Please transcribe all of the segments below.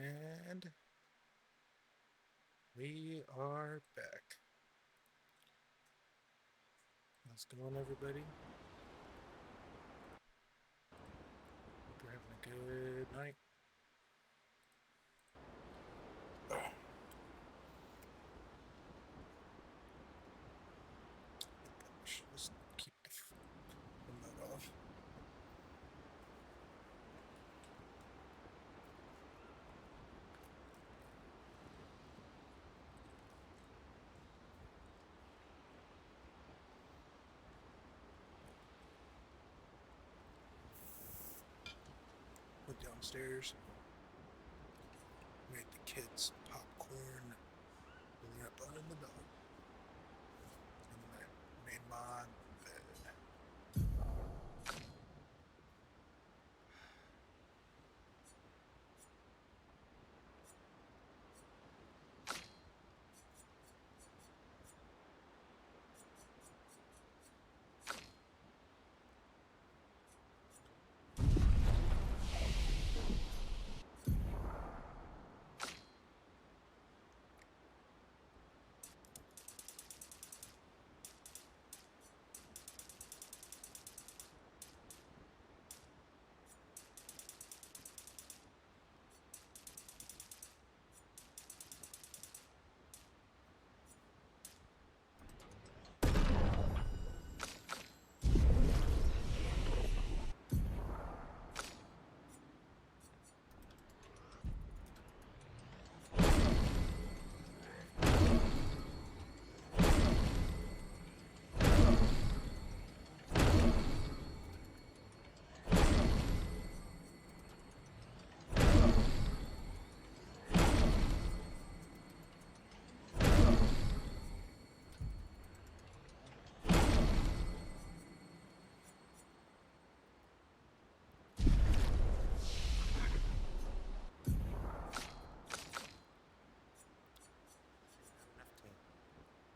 And we are back. How's it going, everybody? Hope you're having a good night. Just keep the mode off. Went downstairs, made the kids popcorn, and they're up under the dog. And then I made my bed.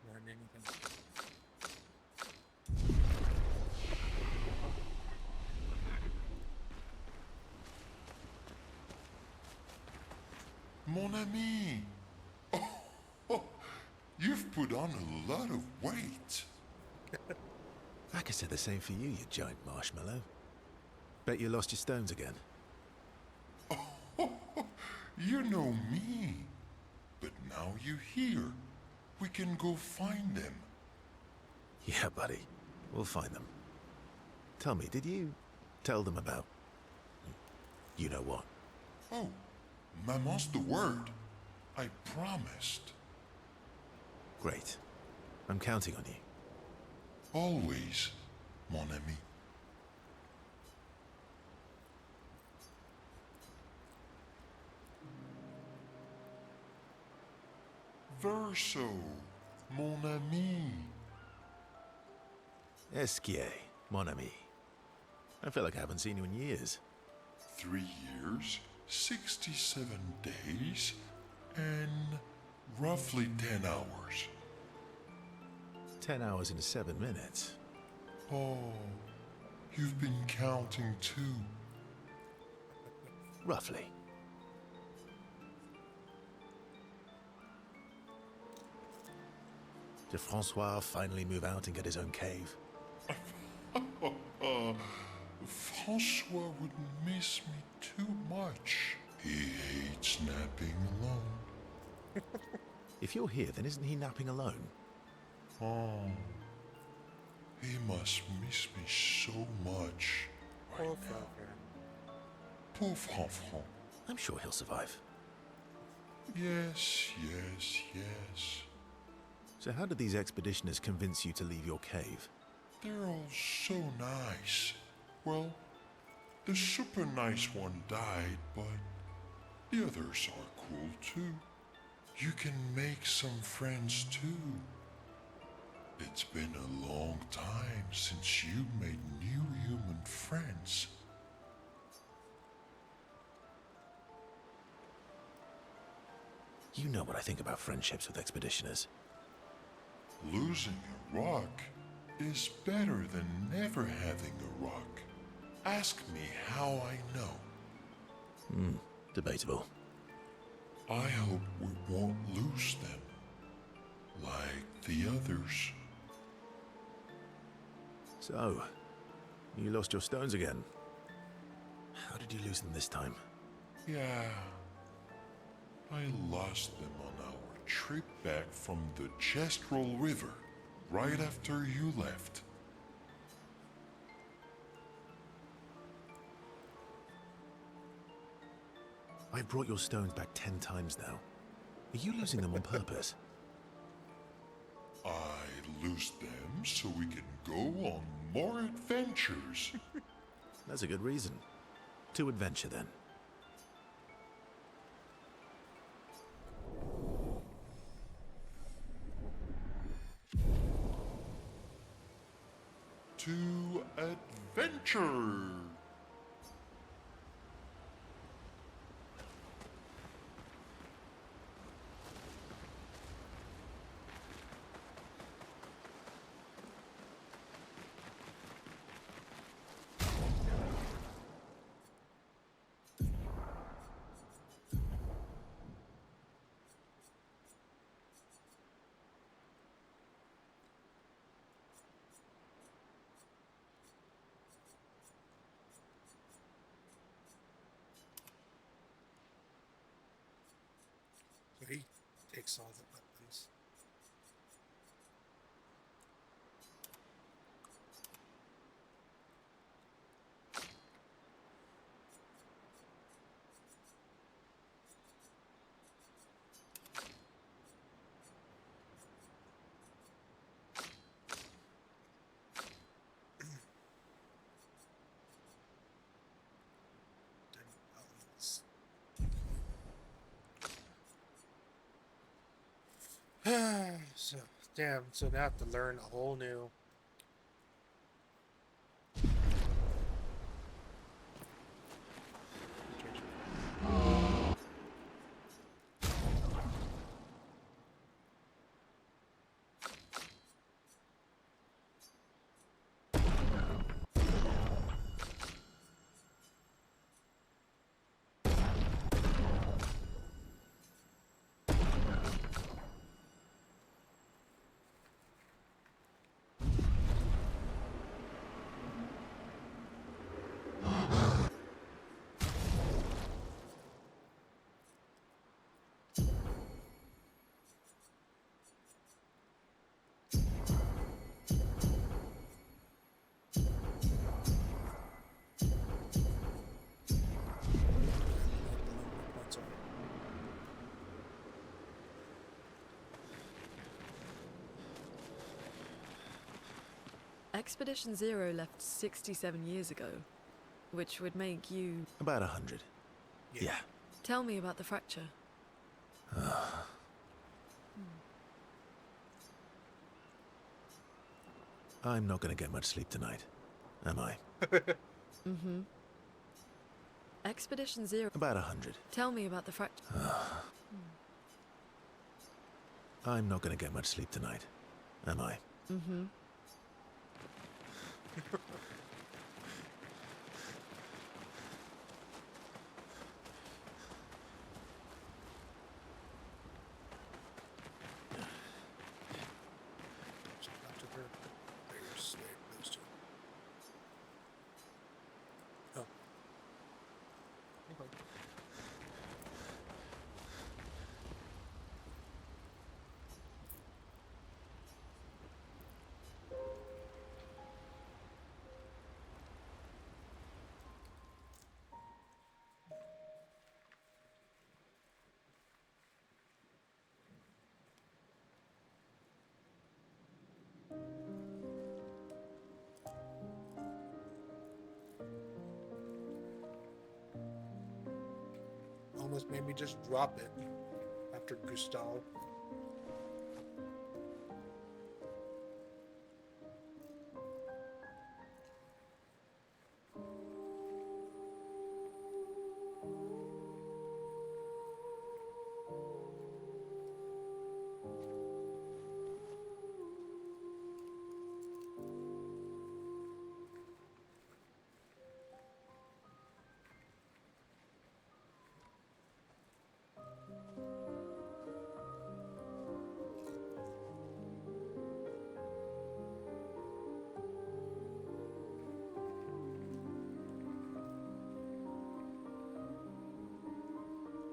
Learn anything? Mon ami! Oh, you've put on a lot of weight. I could say the same for you, you giant marshmallow. Bet you lost your stones again. You know me. But now you're here. We can go find them. Yeah, buddy. We'll find them. Tell me, did you tell them about... you know what? Oh, Maman's the word. I promised. Great. I'm counting on you. Always, mon ami. Verso, mon ami. Esquier, mon ami. I feel like I haven't seen you in years. 3 years, 67 days, and roughly 10 hours. 10 hours and 7 minutes. Oh, you've been counting too. Roughly. Did Francois finally move out and get his own cave? Francois would miss me too much. He hates napping alone. If you're here, then isn't he napping alone? Oh, he must miss me so much right Poor now. fucker. Poor Franfran. I'm sure he'll survive. Yes, yes, yes. So how did these expeditioners convince you to leave your cave? They're all so nice. Well, the super nice one died, but the others are cool too. You can make some friends too. It's been a long time since you made new human friends. You know what I think about friendships with expeditioners. Losing a rock is better than never having a rock. Ask me how I know. Debatable. I hope we won't lose them like the others. So, you lost your stones again. How did you lose them this time? Yeah, I lost them on our trip back from the Chestrel River, right after you left. I've brought your stones back 10 times now. Are you losing them on purpose? I lose them so we can go on more adventures. That's a good reason. To adventure, then. To adventure! So he takes all the weapons. So damn, so they have to learn a whole new. Expedition Zero left 67 years ago, which would make you... About 100. Yeah. Tell me about the fracture. I'm not going to get much sleep tonight, am I? Mm-hmm. Expedition Zero... About 100. Tell me about the fracture. I'm not going to get much sleep tonight, am I? Mm-hmm. Oh. Okay. Almost made me just drop it after Gustav.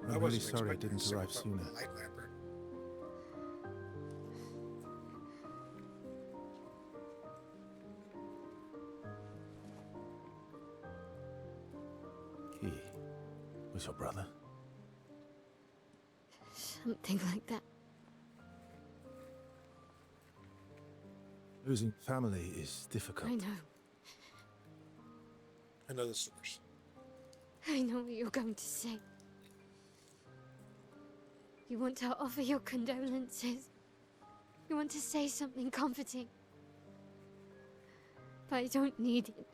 I'm really wasn't sorry it expecting a didn't second arrive fucking sooner. light lantern. He was your brother? Something like that. Losing family is difficult. I know. I know the source. I know what you're going to say. You want to offer your condolences. You want to say something comforting. But I don't need it.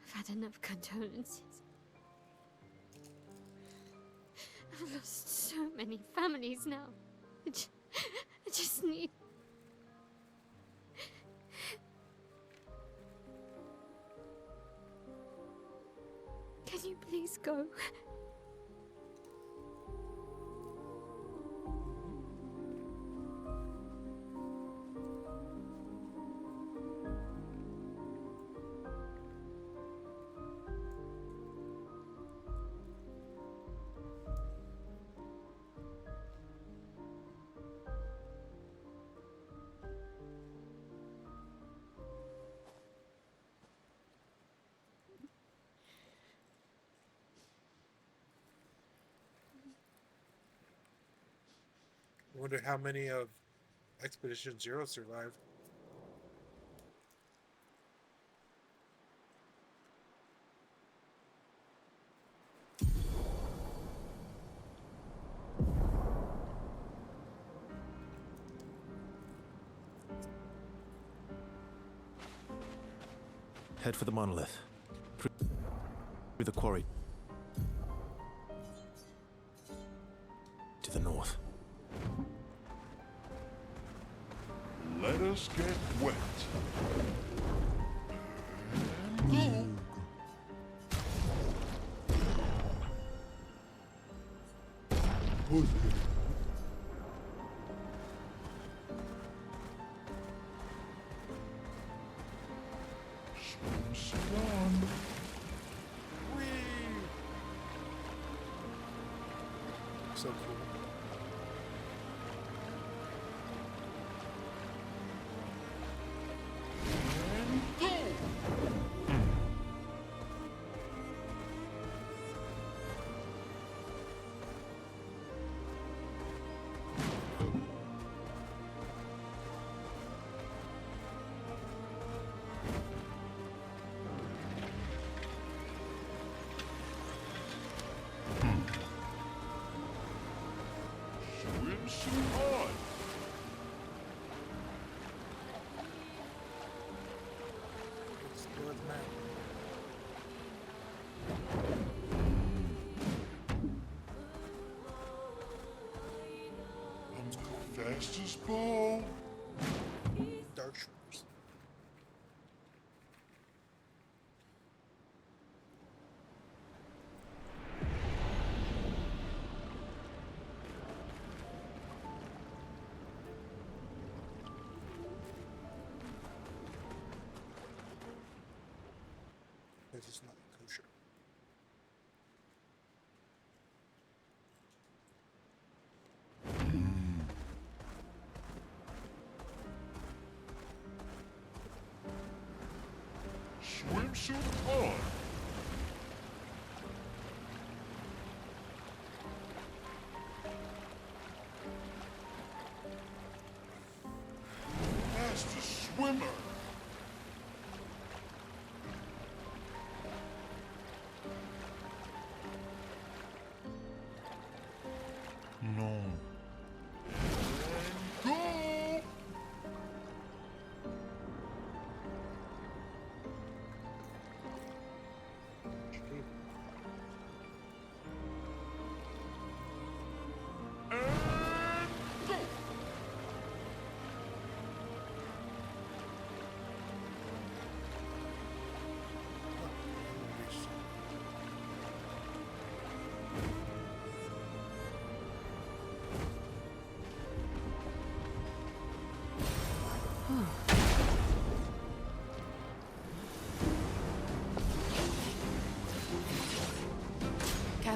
I've had enough condolences. I've lost so many families now. I just need... Can you please go? I wonder how many of Expedition Zero survived. Head for the monolith. Through the quarry. To the north. Let us get wet. And go. Put it. Swimsuit on. Whee! So cool. And go. Swimsuit on. Let's go with Matt. I'm fast as ball. Dark Shores. This is not kosher. Swimsuit on. Fastest swimmer. No. And go.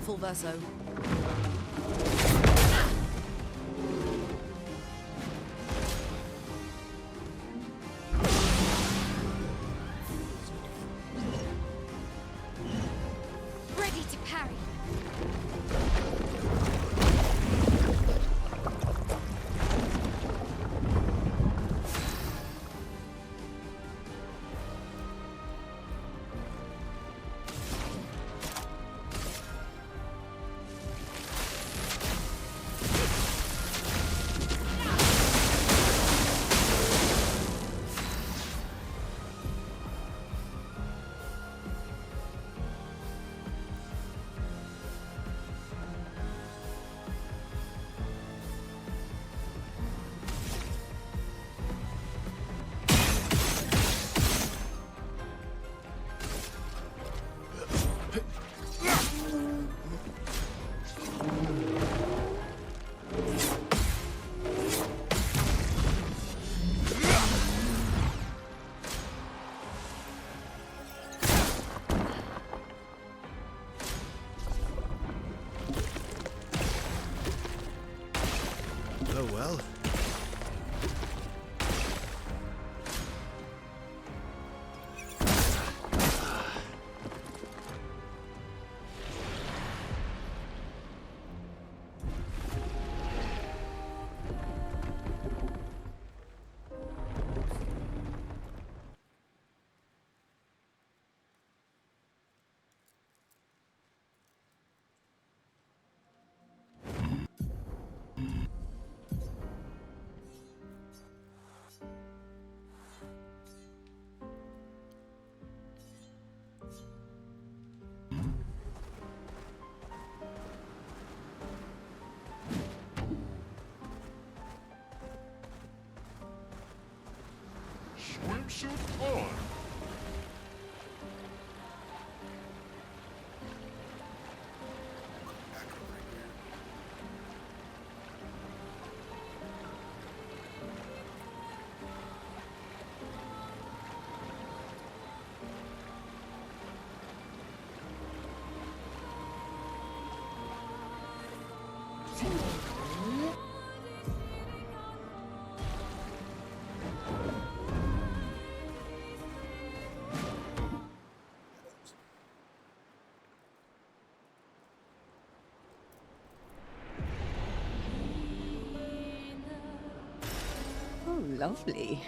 full verso. Ready to parry. Oh well. Swimsuit on. Back over here. Oh, lovely.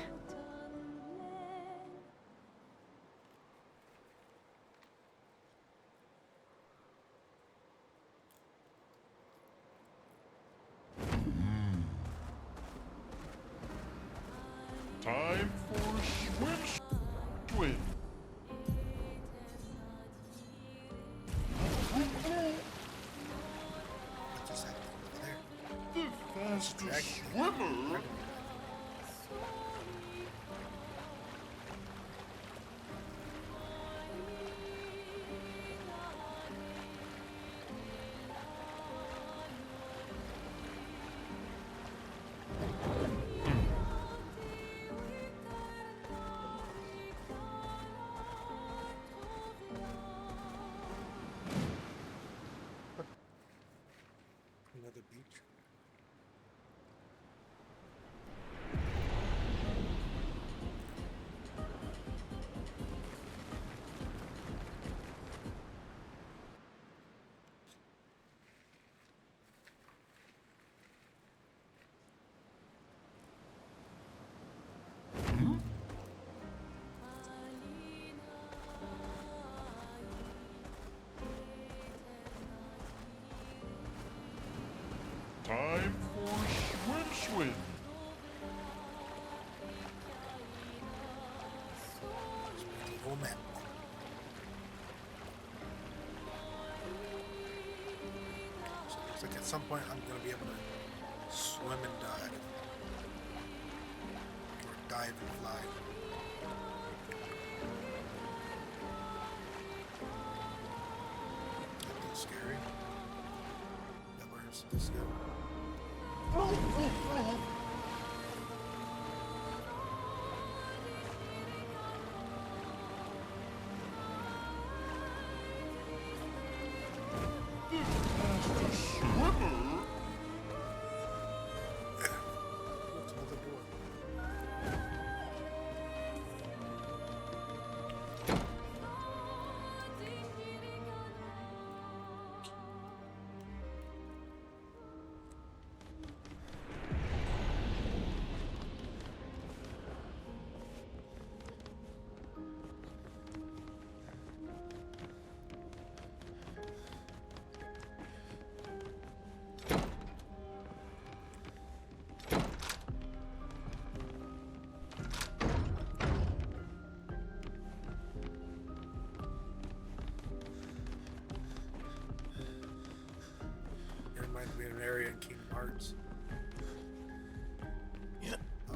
Time for swim. What just happened over there? The fastest Dragon. swimmer. Another beach. Time for swim. Oh man. So it looks like at some point I'm gonna be able to swim and dive. Or dive and fly. That feels scary. That where it's supposed to go. The Reminds me of an area in Kingdom Hearts. Yeah. Oh.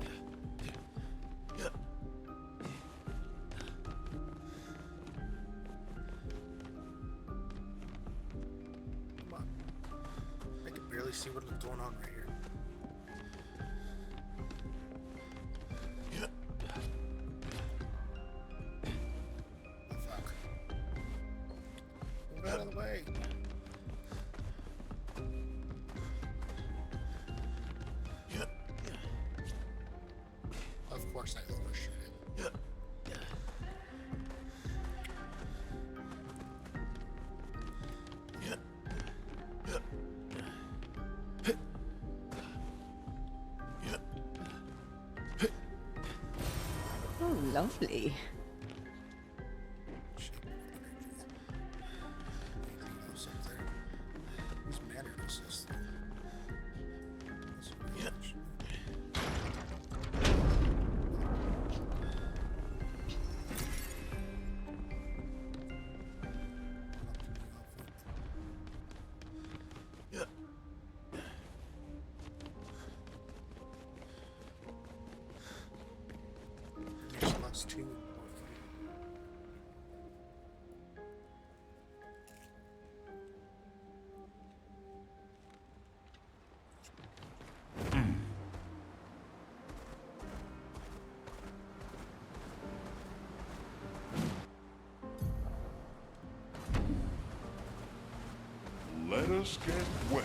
Yeah. Come on. I can barely see what's going on right here. Yeah. Oh, fuck. Move out of the way. Yeah. Of course I overshoot it. Yeah. Yeah. Yeah. Yeah. Oh, lovely. Shape of energy. Anything else up there? Whose manner is this thing? This is Yeah. rich. Yeah. There's lots too. Let us get wet.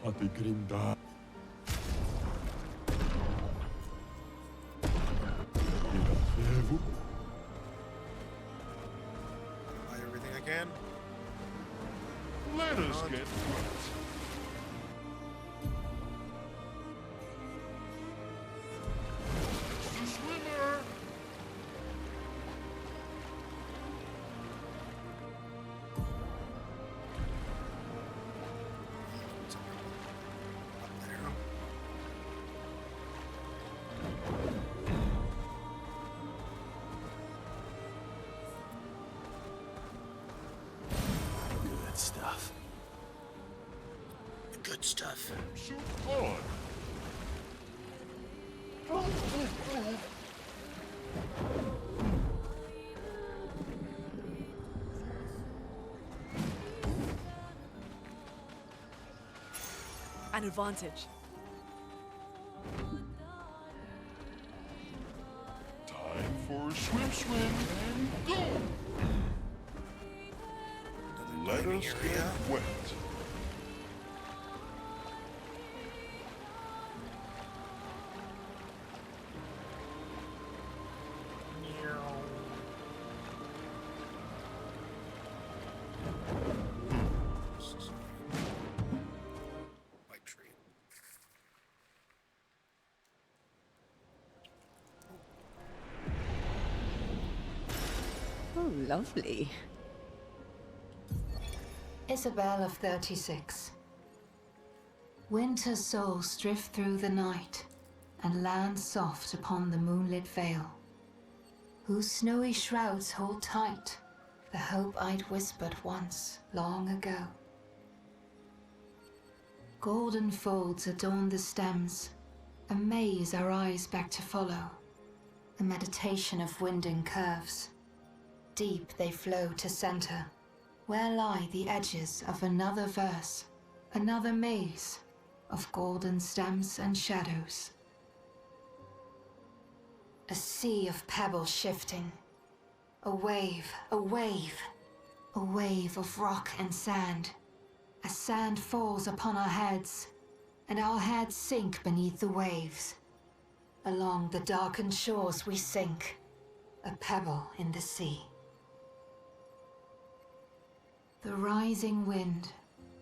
Ate grinda. Buy everything I can. Let us get wet. The swimmer. Up there. Good stuff. Good stuff. So on. An advantage. Time for a swim and go. Let diving us area. get wet. White tree. Oh, lovely. Isabel of 36. Winter souls drift through the night and land soft upon the moonlit vale, whose snowy shrouds hold tight the hope I'd whispered once, long ago. Golden folds adorn the stems, a maze our eyes beg to follow, a meditation of winding curves. Deep they flow to center, where lie the edges of another verse, another maze of golden stems and shadows. A sea of pebbles shifting, a wave, a wave, a wave of rock and sand. As sand falls upon our heads, and our heads sink beneath the waves. Along the darkened shores we sink, a pebble in the sea. The rising wind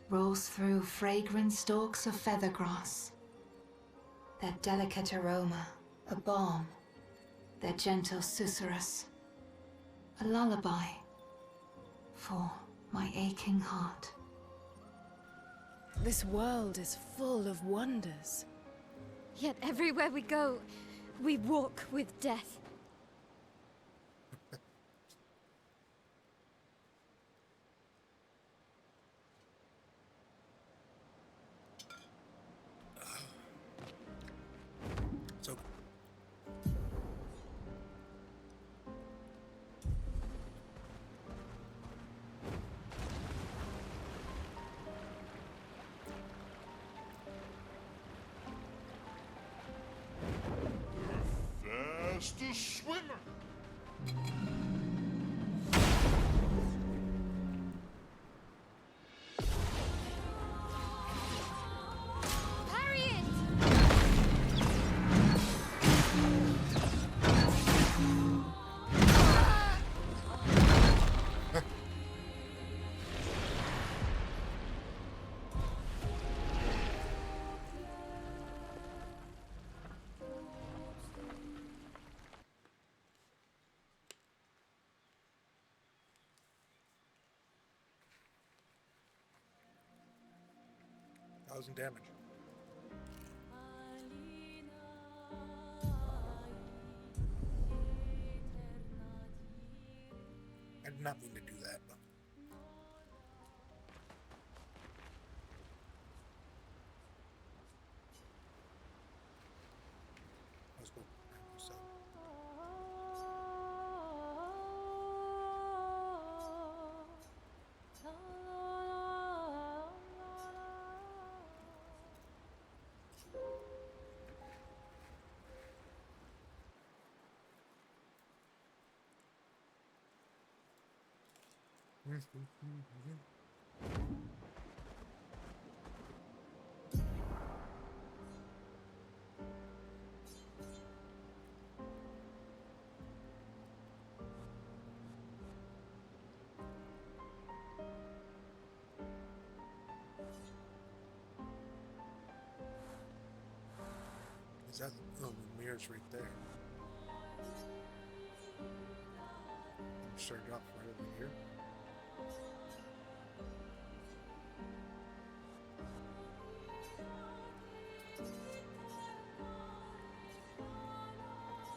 rolls through fragrant stalks of feathergrass. Their delicate aroma A balm, their gentle susurrus. A lullaby for my aching heart. This world is full of wonders. Yet everywhere we go, we walk with death. So Fastest swimmer. Harriet! thousand damage. I did not mean to do that, but let's go. So, is that? Oh, the mirror's right there. Started off right over here.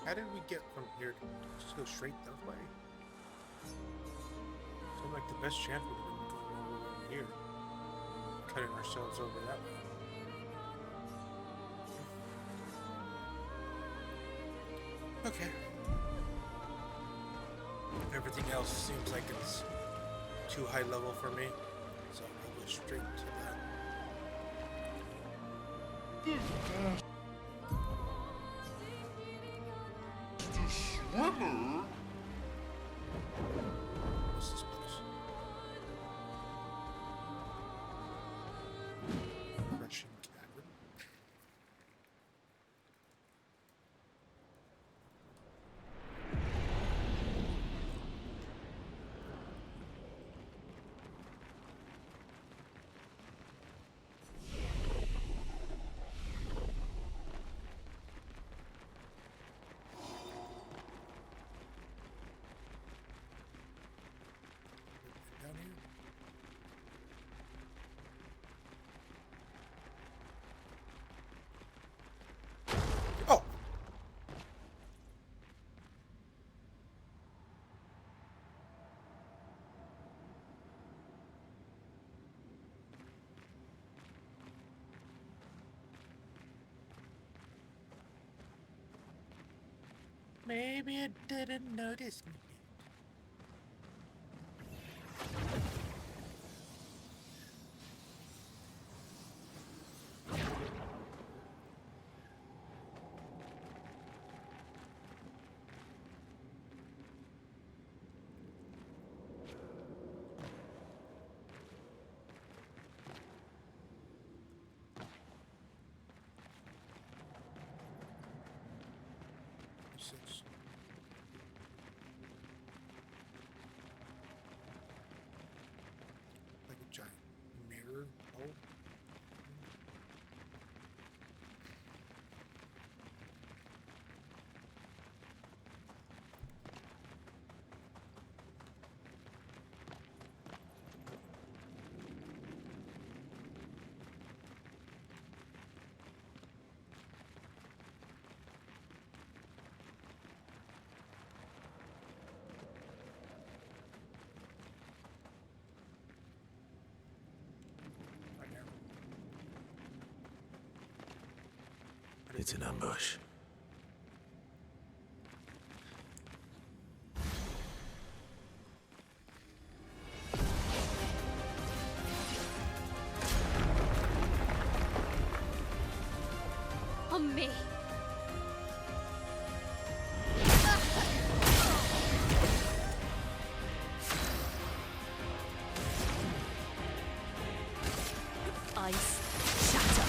How did we get from here to just go straight that way? Seemed like the best chance would have been going all the way over here, cutting ourselves over that way. Okay. Everything else seems like it's too high level for me, so I'll go straight to that. The swimmer. What's this place? Russian cavern. Down here. Oh! Maybe it didn't notice me. Six. Like a giant mirror. Oh. It's an ambush. On me. Ice shatter.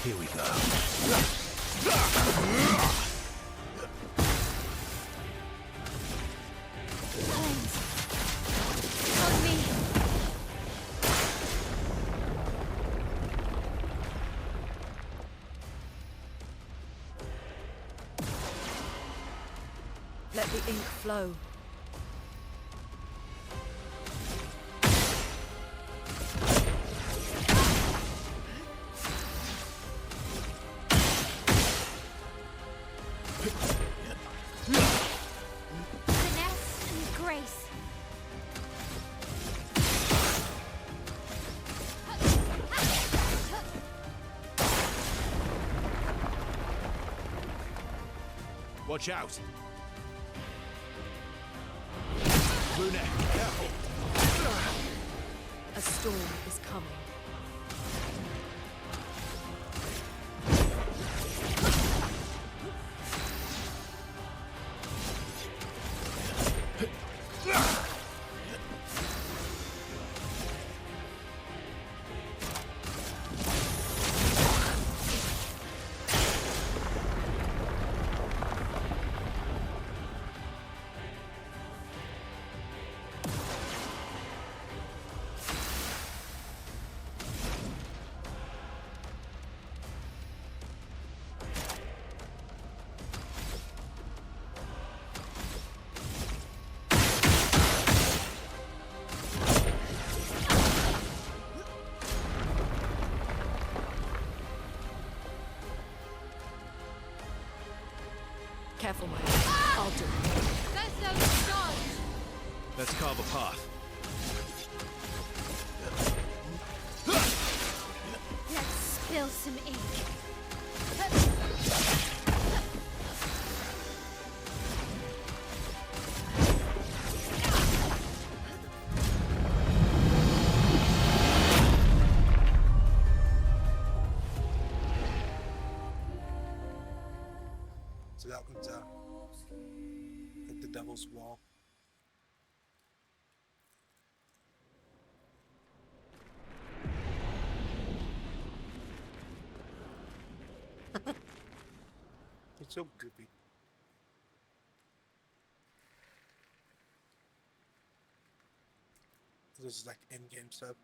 Here we go. Flames. On me. Let the ink flow. Finesse and grace. Watch out! Brunette, careful! A storm is coming. Careful, my lord. I'll do it. That's no start. Let's carve a path. Let's spill some ink. So that one's like the devil's wall. It's so goofy. This is like in-game stuff.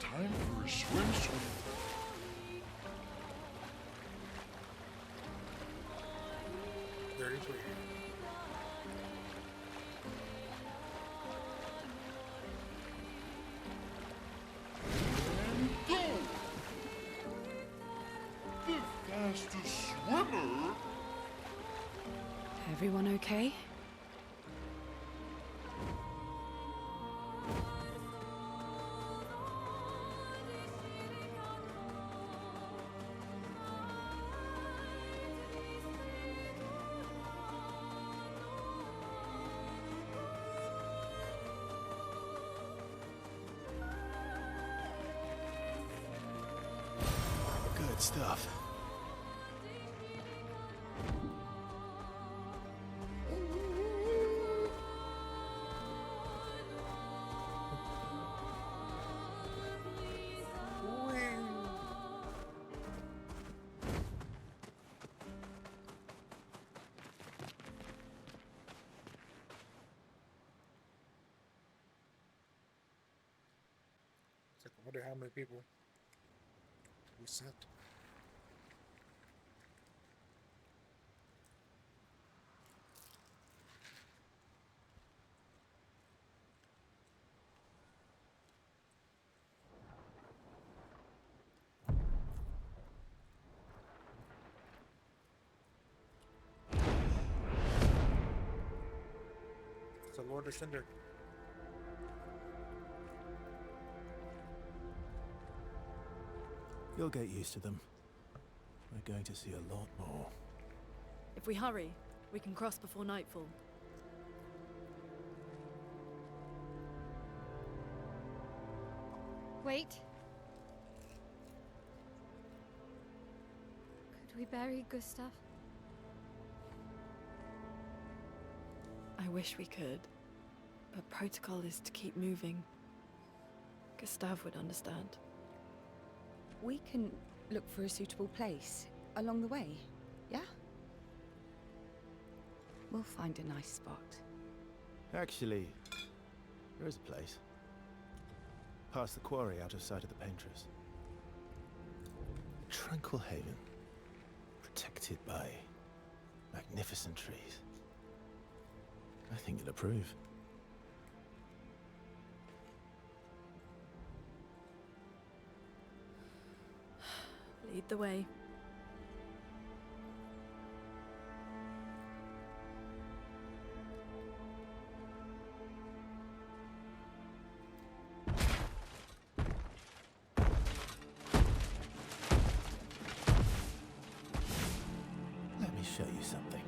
Time for a swim. Very clear. And go! The fastest swimmer. Everyone okay? Good stuff. It's like, I wonder how many people we sent. Lord of Cinder. You'll get used to them. We're going to see a lot more. If we hurry, we can cross before nightfall. Wait. Could we bury Gustav? I wish we could, but protocol is to keep moving. Gustav would understand. We can look for a suitable place along the way, yeah? We'll find a nice spot. Actually, there is a place. Past the quarry, out of sight of the painters. A tranquil haven, protected by magnificent trees. I think you'll approve. Lead the way. Let me show you something.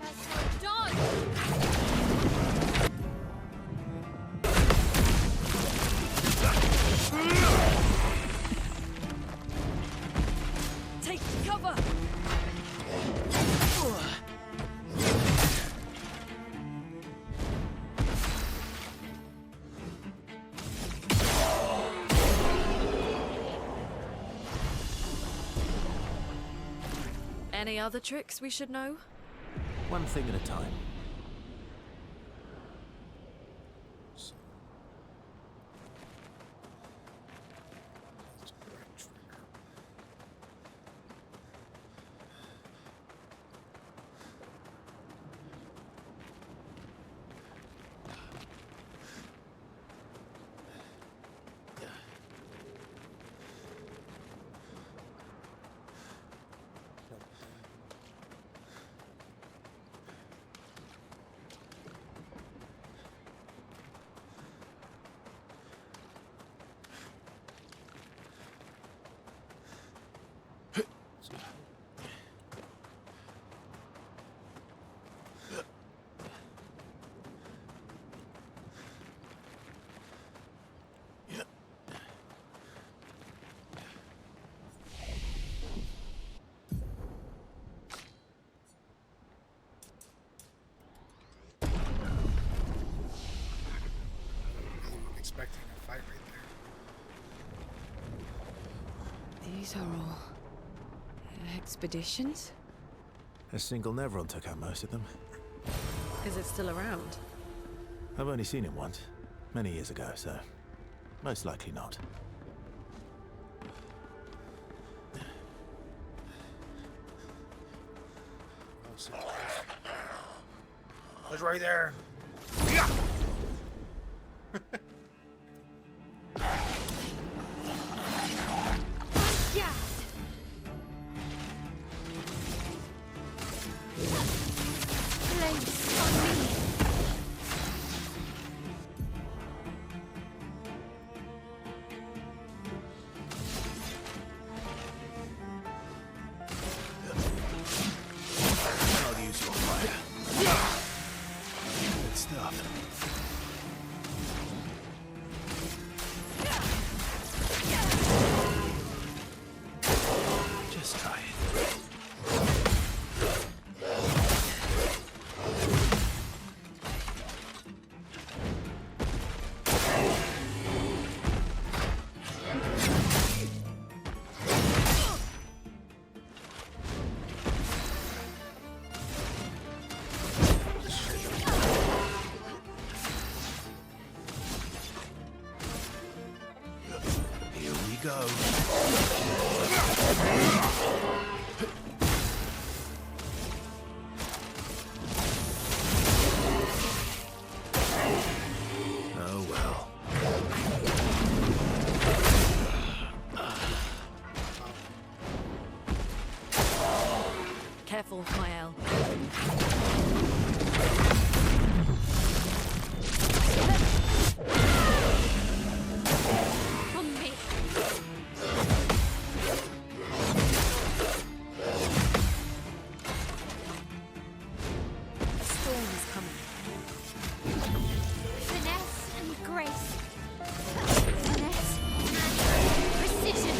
That's John! Take cover! Any other tricks we should know? One thing at a time. So, that's the right trigger. I'm expecting a fight right there. These are all expeditions? A single Nevron took out most of them. Is it still around? I've only seen him once, many years ago, so most likely not. Oh, see. It's right there. Yeah! Place on me! I'll use your fire. Good stuff. Just try it. Here we go. Careful, Mael. From me. A storm is coming. Finesse and grace. Finesse and precision.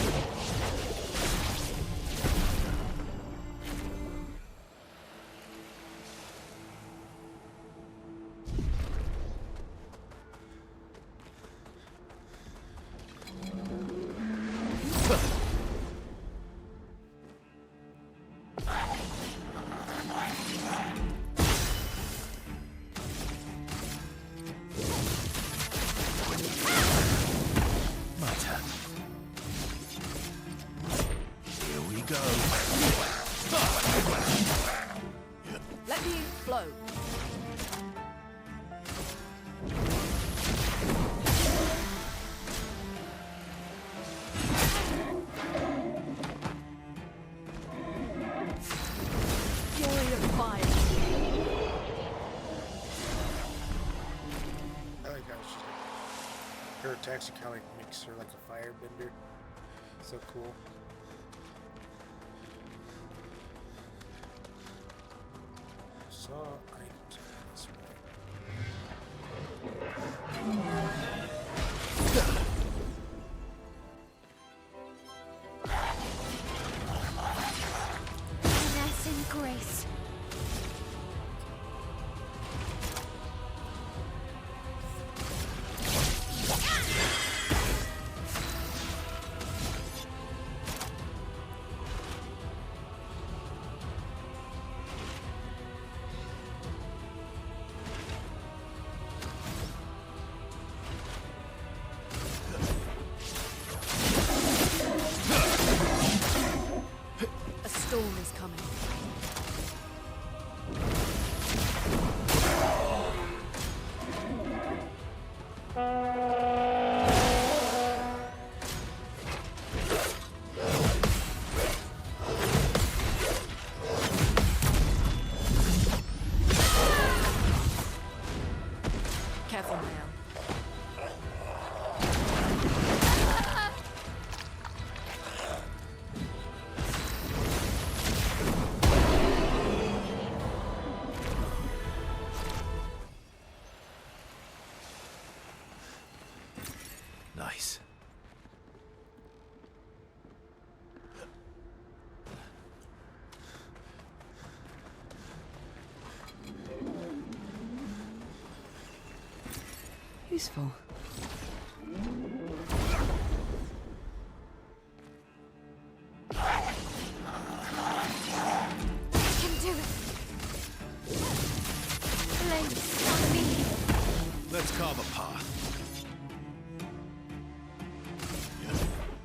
My turn. Here we go. Let the ink flow. Fury of fire. I like how she's like, her attacks are kind of like makes her like a firebender. So cool. Saw items this way. Finesse and grace. A storm is coming. Careful, Mael. Nice. Useful. I can do it. Place on me. Let's carve a path.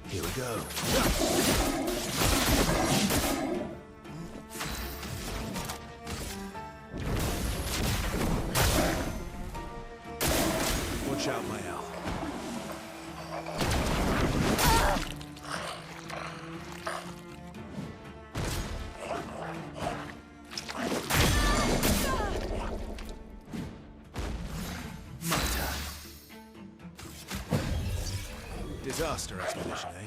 Here we go. Watch out, Mael. My turn. Disaster expedition, eh?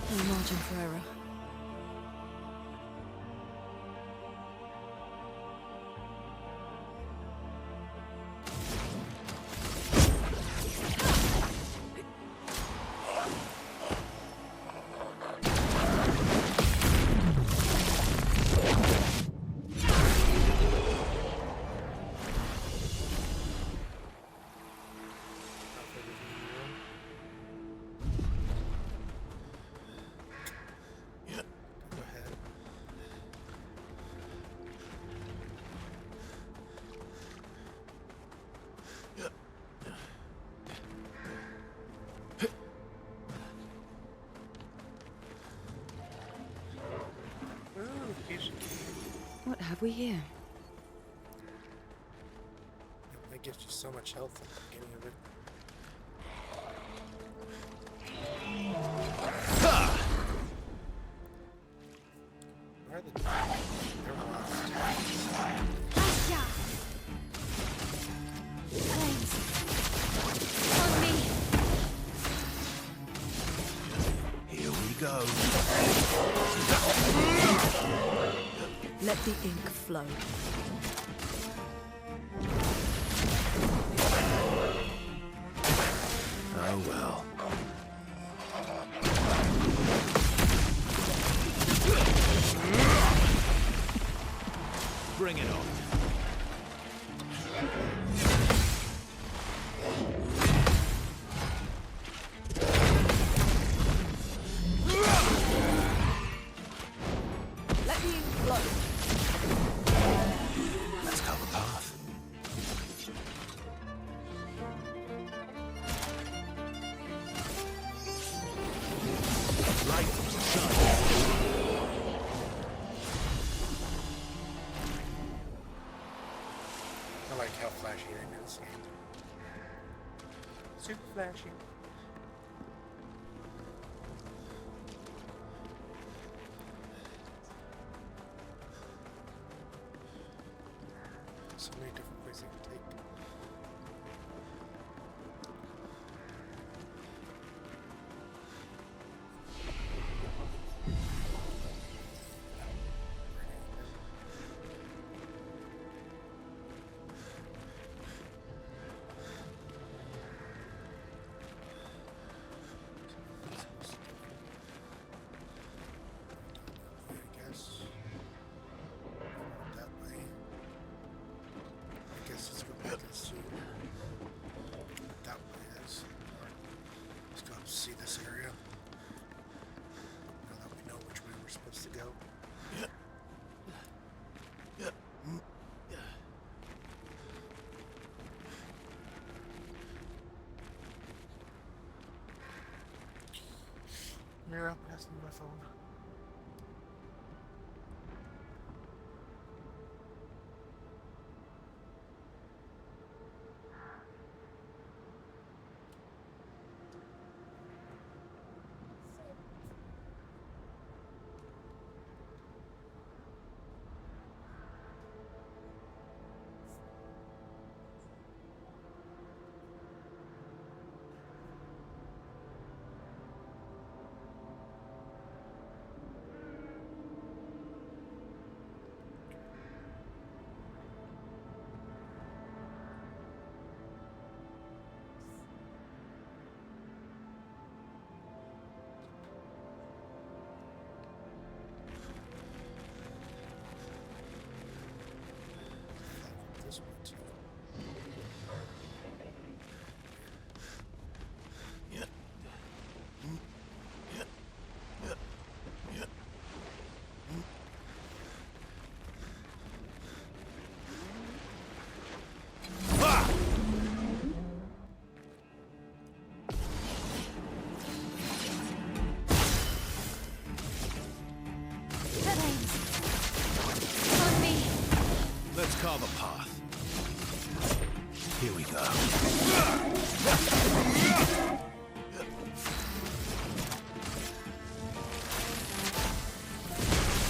No margin for error. have we here? That gives you so much health at the beginning of it. Where are the... They're lost. Asya! Flames! On me! Here we go. Let the ink flow. Oh well. Bring it on. Let the ink flow. Let's cover the path. Light shine. I like how flashy they made this game. Super flashy. So many different ways they can take. See this area. Now that we know which way we're supposed to go. Mira, passing my phone. This one too. Flames! On me! Let's carve a path. Here we go.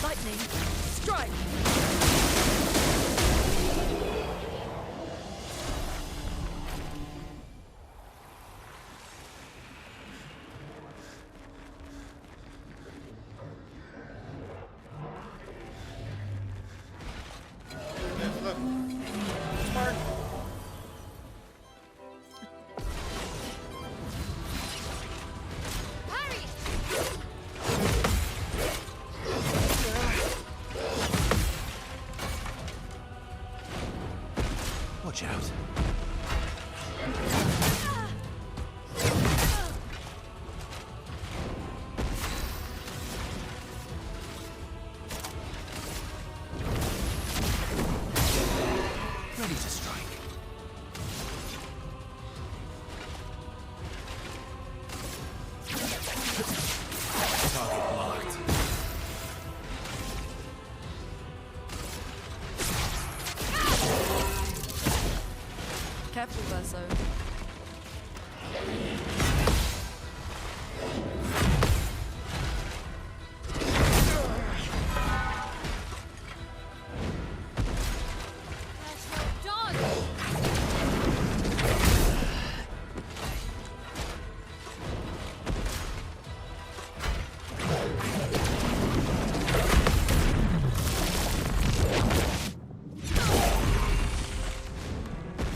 Lightning, strike! Look. Smart. Careful, Verso.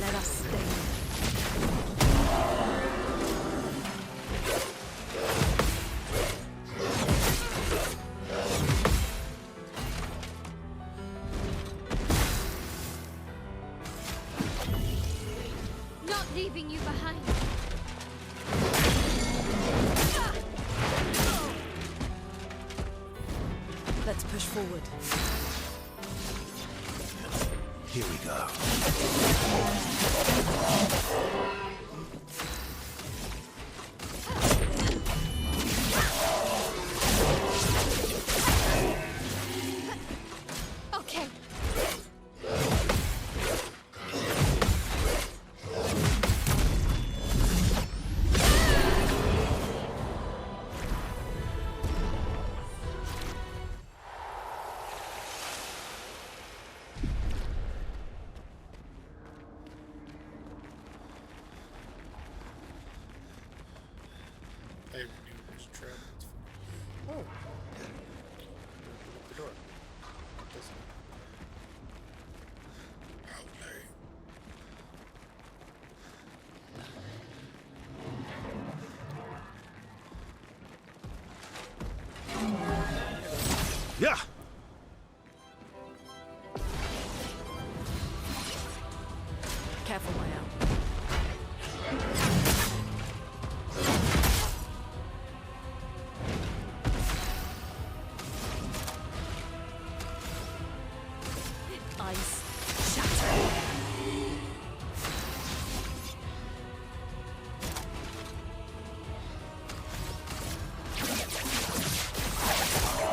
Let us stay. Not leaving you behind. Let's push forward. Here we go. Okay. I knew it was a trap. That's funny. Oh. Open the door. It doesn't. Okay. Yeah. Careful, Mael. Ice shatter.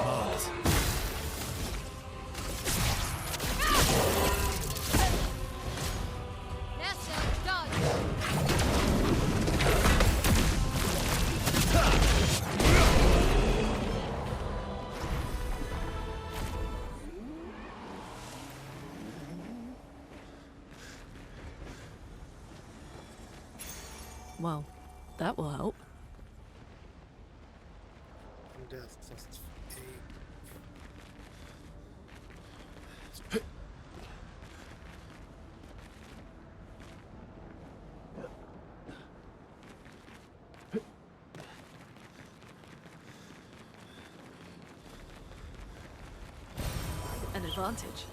Marked. Nessa, dodge. Well, that will help. Death plus 8. An advantage.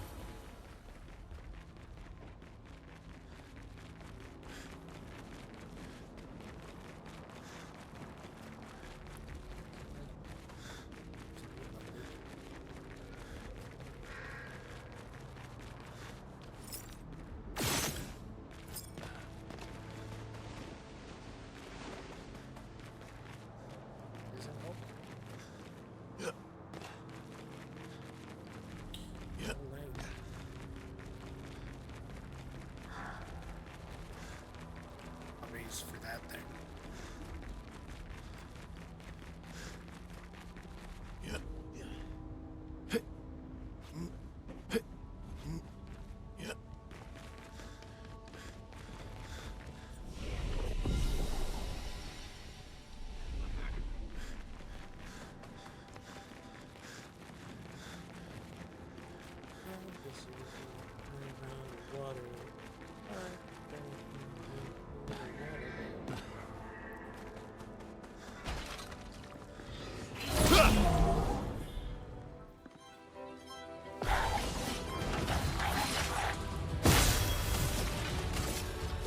Isn't help? Yeah. Yeah. I'll use for that thing. Yeah. Yeah. Yeah. Water.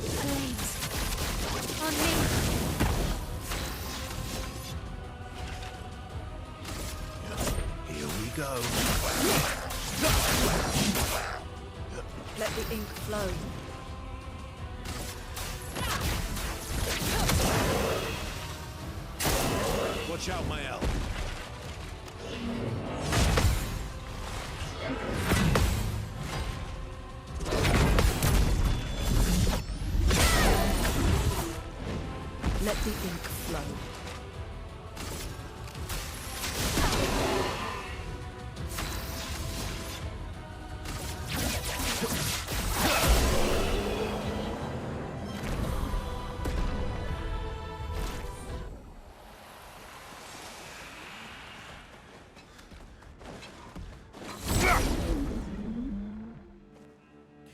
Flames. On me. Here we go. Let the ink flow. Watch out, Mael. Let the ink flow.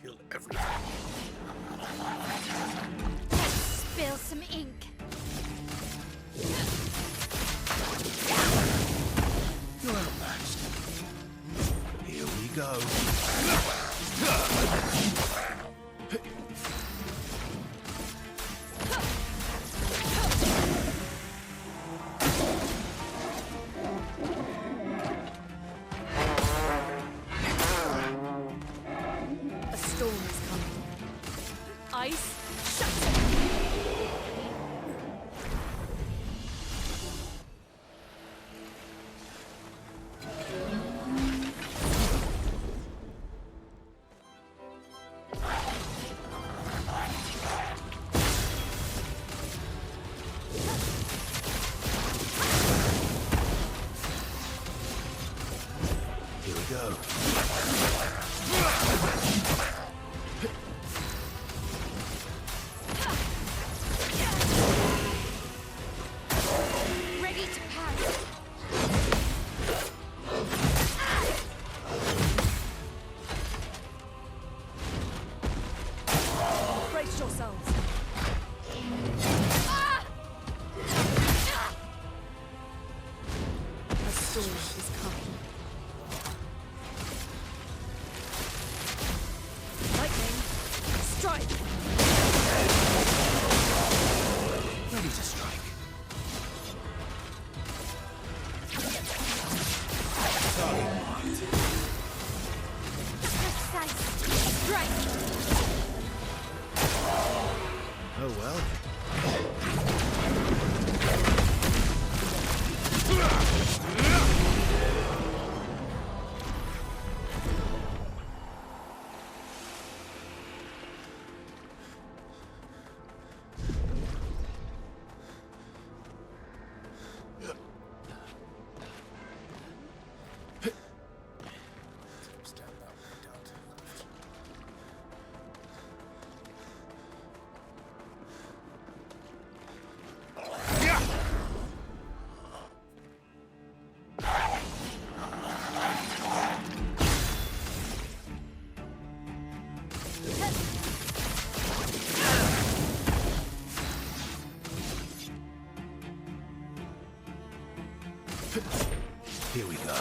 Kill everything. Spill some ink. You're outmatched. Here we go. A storm is coming. Ice, shut Here we go. Ready to parry. brace yourselves. A storm is coming. Lightning, strike. Ready to strike. Target marked. Precise strike. Oh well. Stand that way down to the left. Here we go.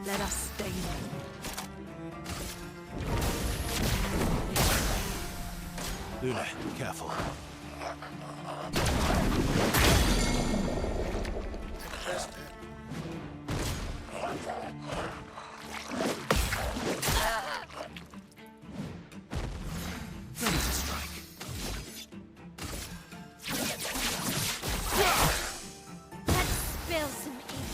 Let us stain them. Luna, careful. Ready to strike. Let's spill some ink.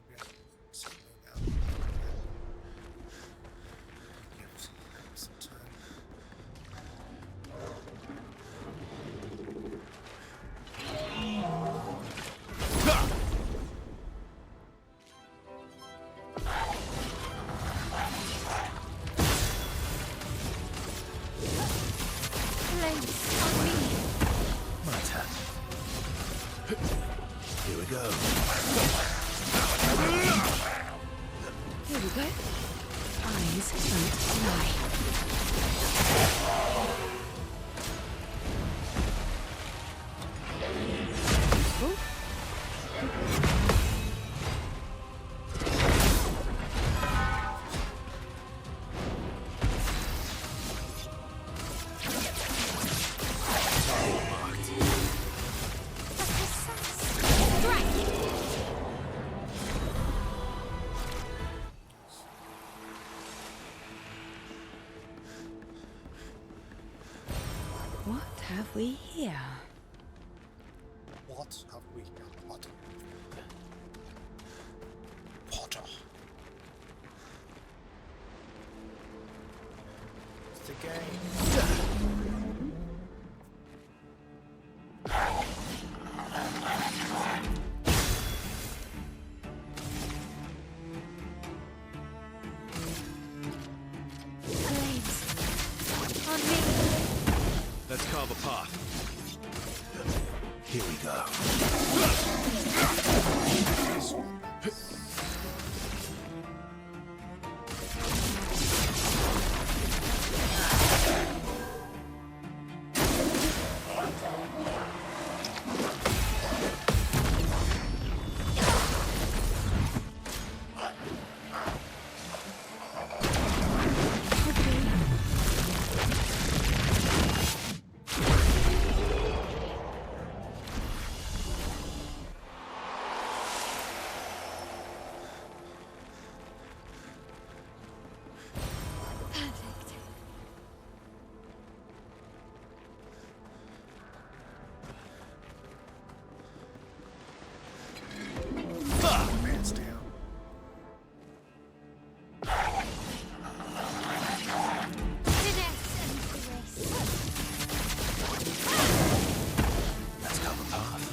Maybe I can slow down. Give some time. Flames on me. My turn. Here we go. Here we go. Eyes don't lie. Oh. Precise strike. we here? What have we got? What? Potter. It's the game. Flames. On me. Let's carve a path. Here we go. Perfect. Man's down. Finesse and grace. Let's carve a path.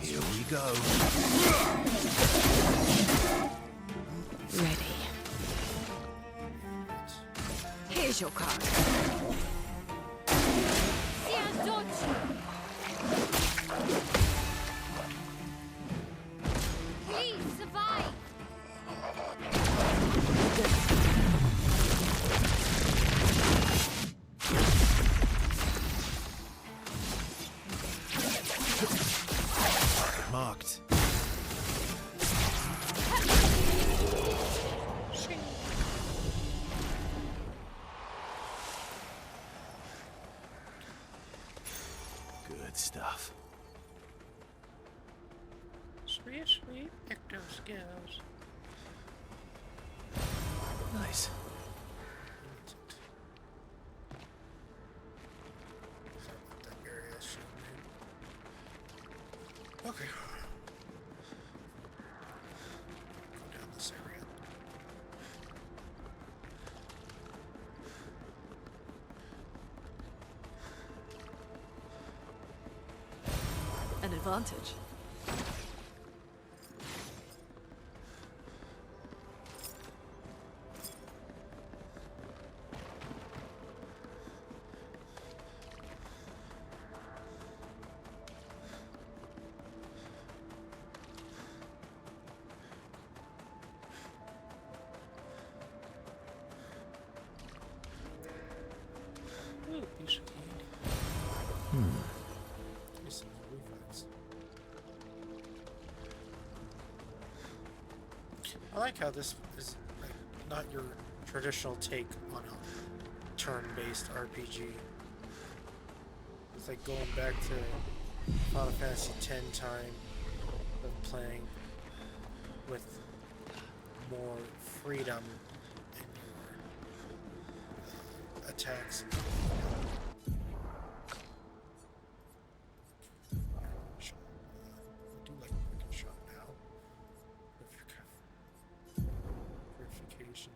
Here we go. Ready. Here's your card. Sia dodge. Please survive. Marked. Good stuff. Sweet, sweet victim skills. Nice. That area should be. Okay. Go down this area. An advantage. Ooh, piece of candy. There's some more reflex. I like how this is like not your traditional take on a turn-based RPG. It's like going back to Final Fantasy X time of playing with more freedom in your attacks. Shot. I do like a quick shot now. Purification.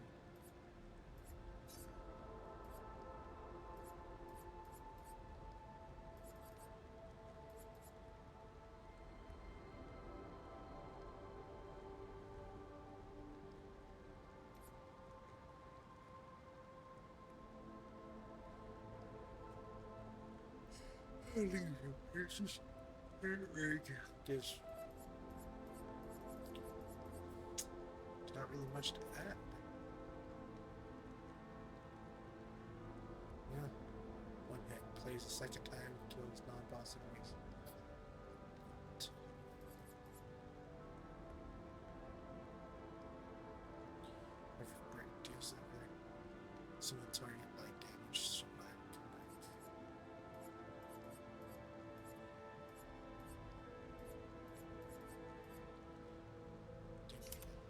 I leave you pieces. Gives. There's not really much to add. Yeah. One hit plays a second time, kills non-boss enemies. Perfect break deals everything. Single target light damage, so that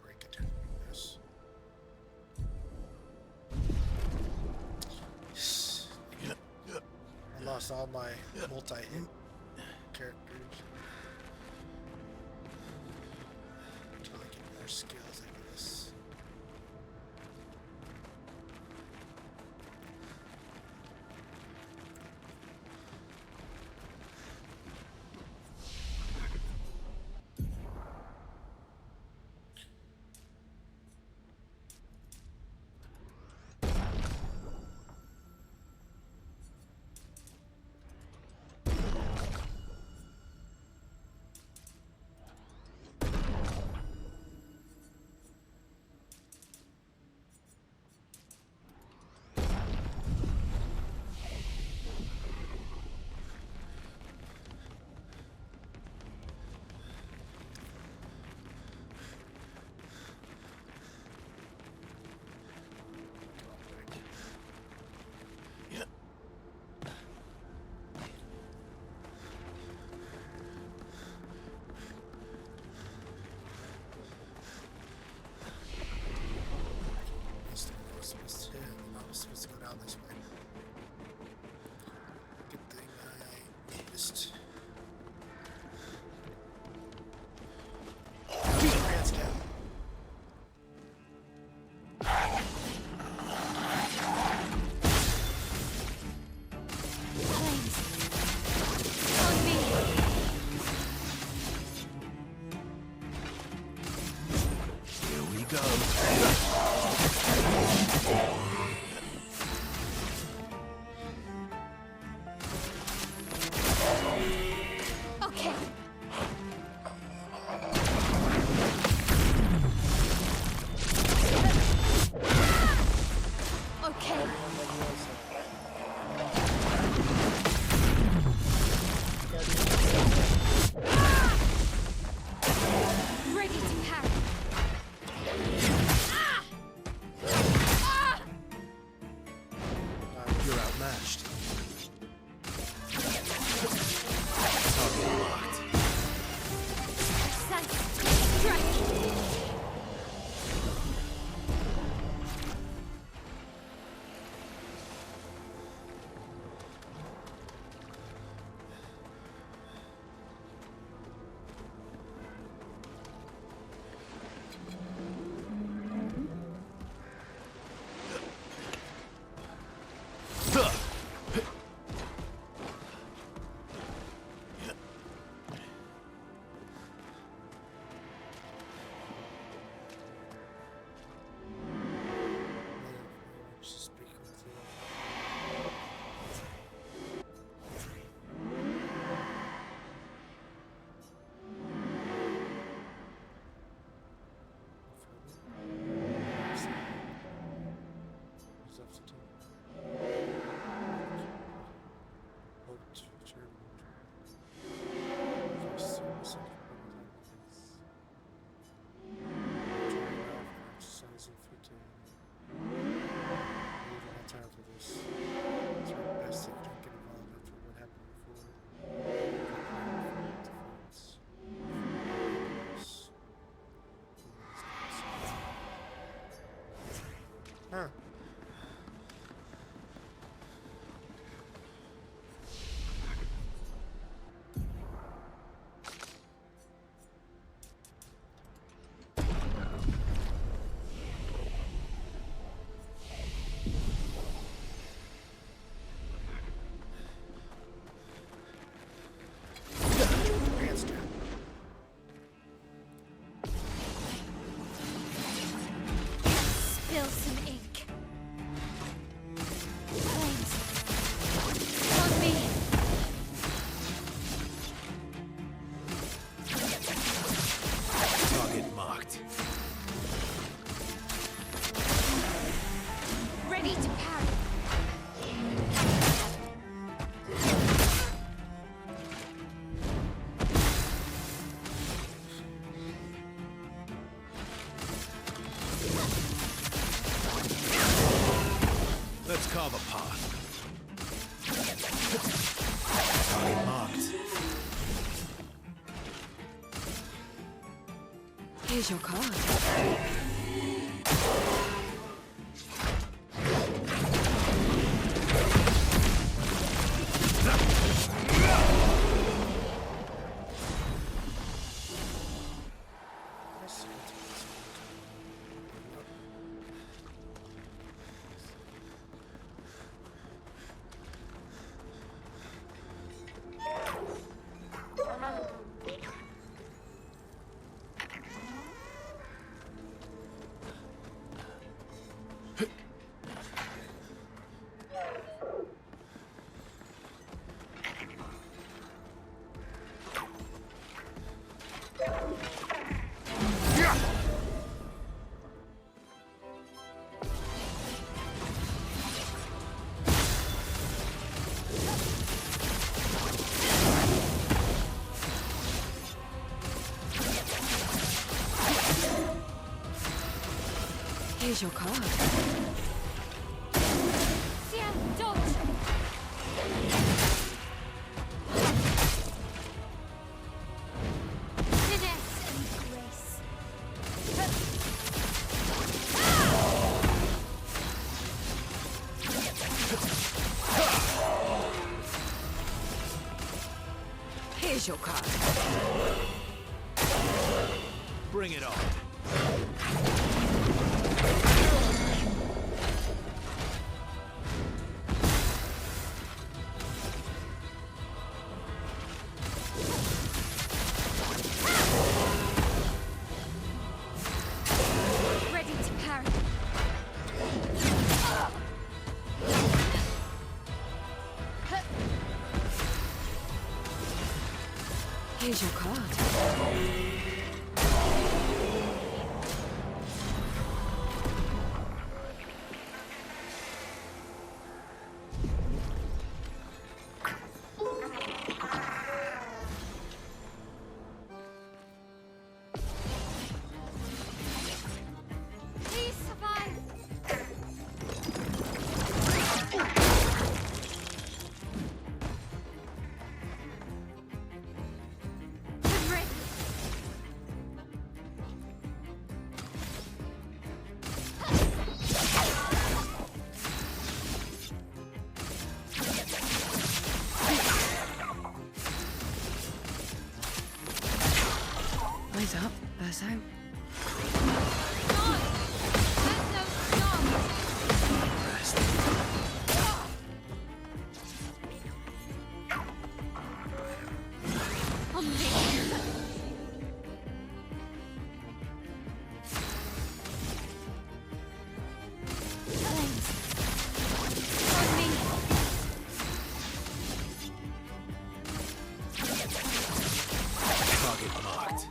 break it. Yes. across all my multi-hit characters. Until I get more skills, I guess. Supposed to go down this way. Good thing I missed. Hands down. Flames. On me. Here we go. Okay. Okay. Ready to parry. You're outmatched. Target locked. Precise strike. Just speak with you. Time for this. It's really best that you don't get involved after what happened before. Huh. Hands down. Spill some ink. Flames. On me. Target marked. Ready to parry. Let's carve a path. Target marked. Here's your card. Here's your card. Sia, dodge! Finesse and grace. Here's your card. Bring it on. Ready to parry. Here's your card. Please survive. I'm ready. Eyes up, burst out. Stop! There's no stop! Rest. On me. Flames. On me. Target marked.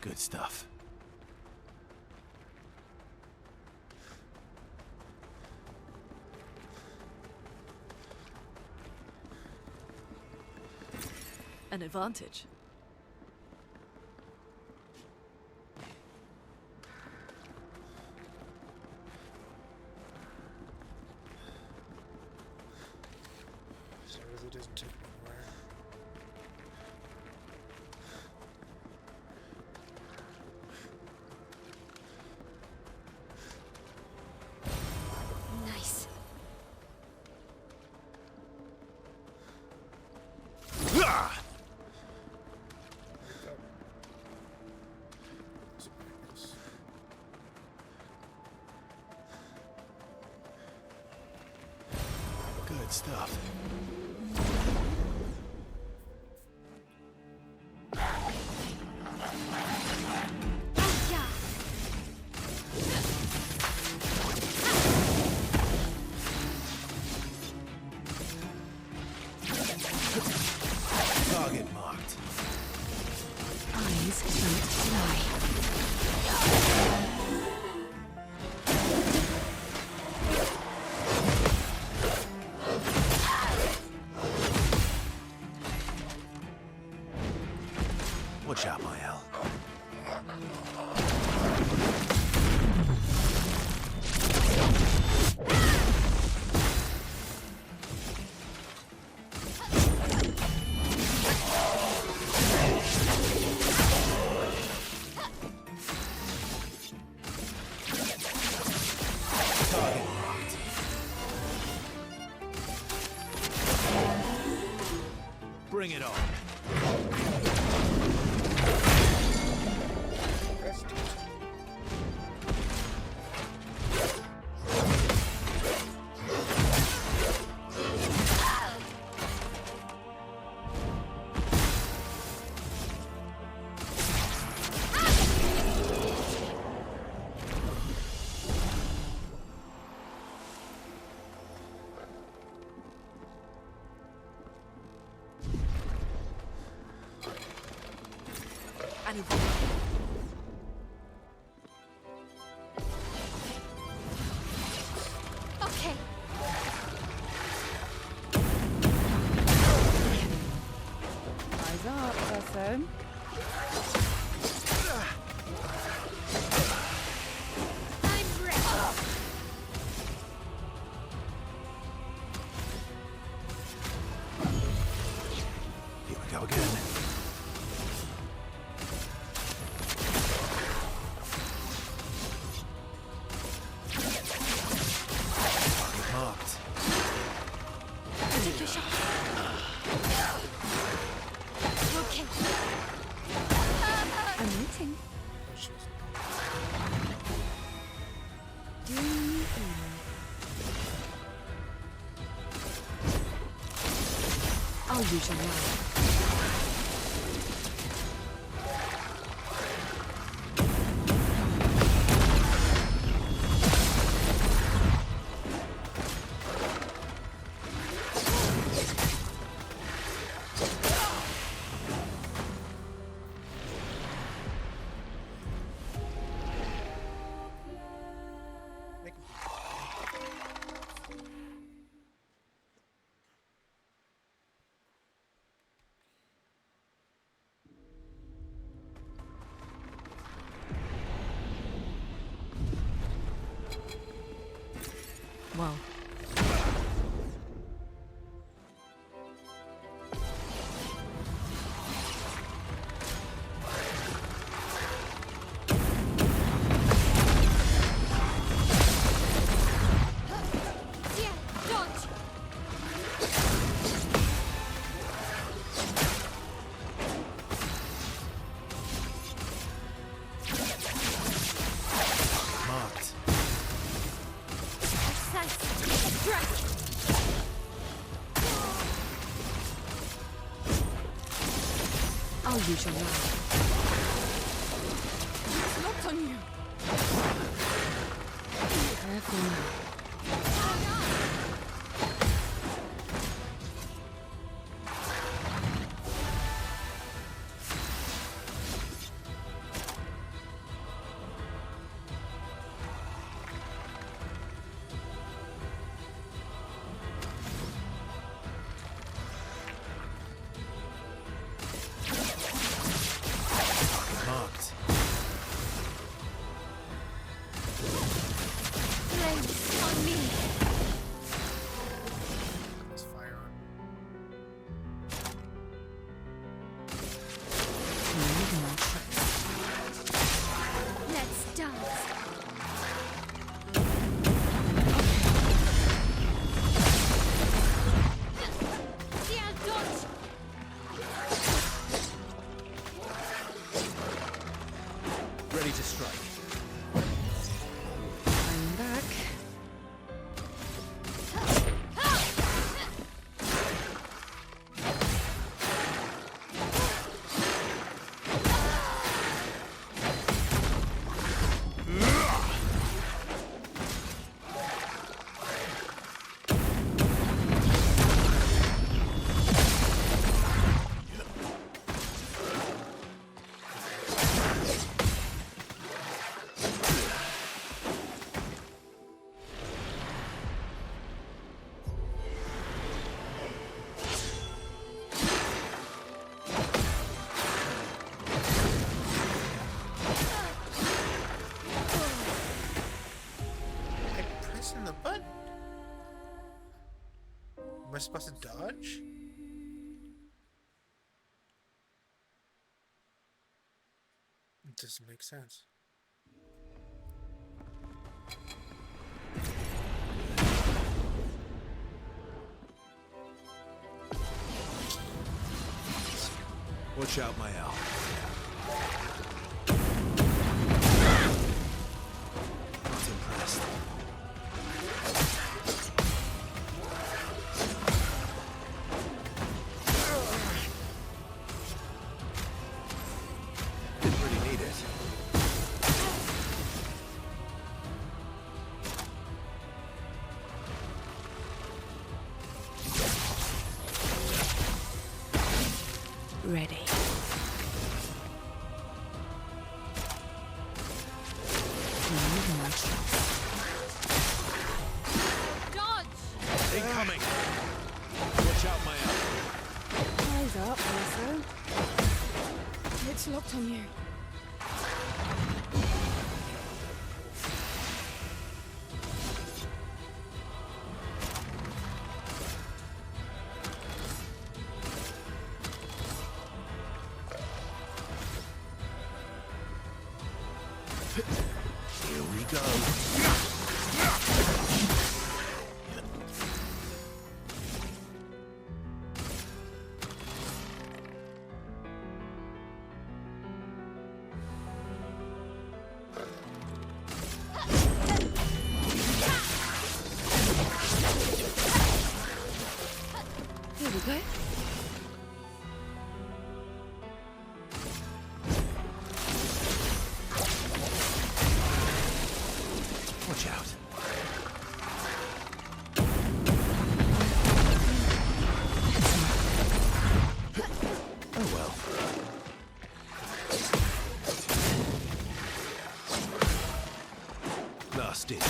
Good stuff. An advantage. So it really doesn't take me anywhere. Nice. Ah! Good stuff. Yeah. Target marked. Eyes don't lie. Watch out, my Al. Target marked. Bring it on. An advantage. Wilson. I'm ready. Here we go again. Target marked. Take your shot. Okay. I'm waiting. Oh, she was- Do you I'll use your knife. Make him- Well, Yeah, dodge. Marked. Precise. Strike. I'll use your knife. It's not on you. Careful now. Marked. Flames on me. Let's fire on. Let's dance. Yeah, dodge. Ready to strike. I'm back. I'm pressing the button. Am I supposed to dodge? It doesn't make sense. Watch out, my owl. Not impressed. Didn't really need it. Ready. Dodge. Incoming! Watch out, my owl. Eyes up, Wilson. It's locked on you. Here we go. Here we go. Watch out. Oh well. Last ditch.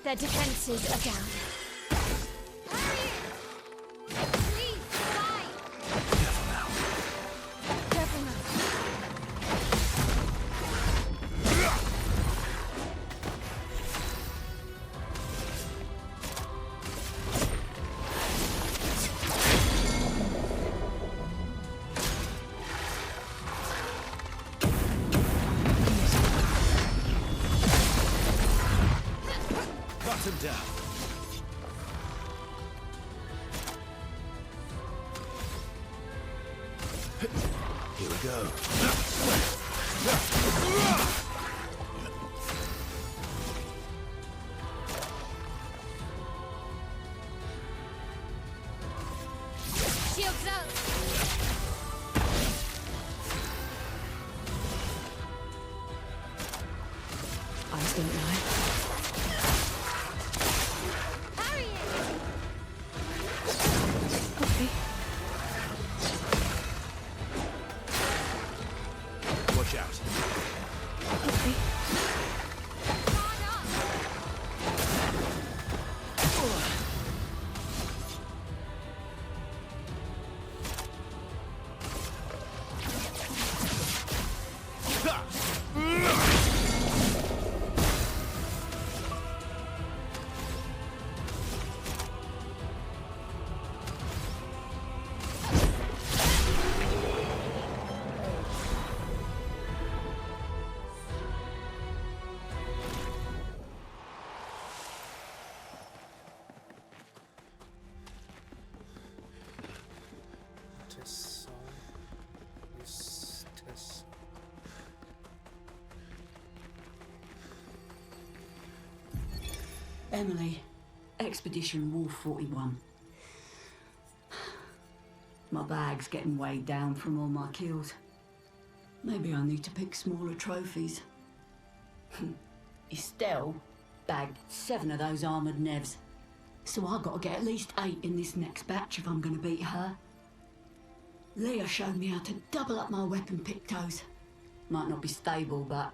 Their defenses are down. Please, die! Careful now. Careful now. Cut him down. Here we go. Shields up! Eyes don't lie. Parry it! Okay. Watch out. Okay. Hard up! Emily, Expedition Wolf 41. My bag's getting weighed down from all my kills. Maybe I need to pick smaller trophies. Estelle bagged 7 of those armoured nevs. So I've got to get at least 8 in this next batch if I'm going to beat her. Leah showed me how to double up my weapon pictos. Might not be stable, but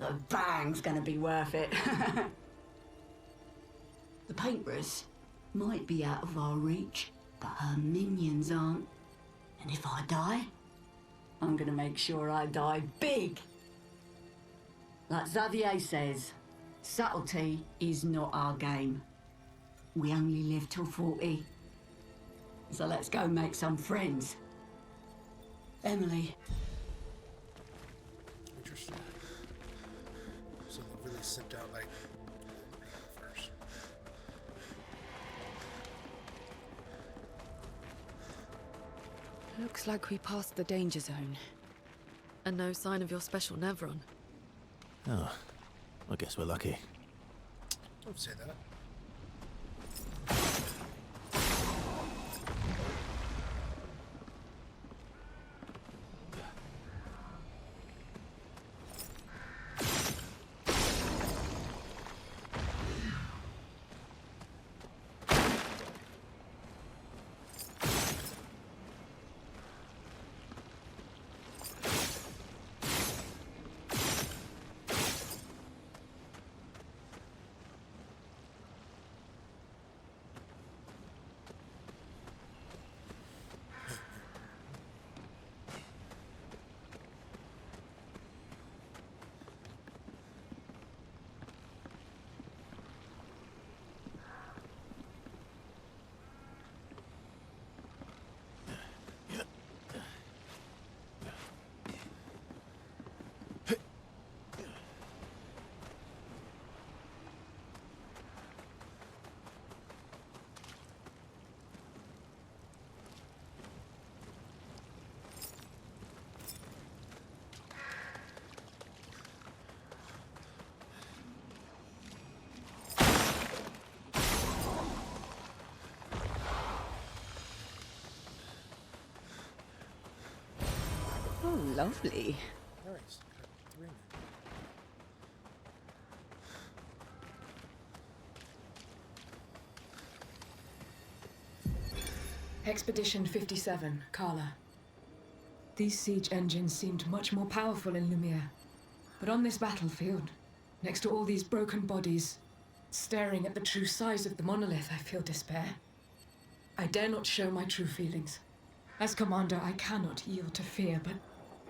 the bang's going to be worth it. The paintbrers might be out of our reach, but her minions aren't. And if I die, I'm gonna make sure I die big. Like Xavier says, subtlety is not our game. We only live till 40. So let's go make some friends. Emily. Interesting. So they really sipped out like first. Looks like we passed the danger zone. And no sign of your special Nevron. Oh, I guess we're lucky. Don't say that. Oh, lovely. Nice. Got 3 now. Expedition 57, Carla. These siege engines seemed much more powerful in Lumiere. But on this battlefield, next to all these broken bodies, staring at the true size of the monolith, I feel despair. I dare not show my true feelings. As commander, I cannot yield to fear, but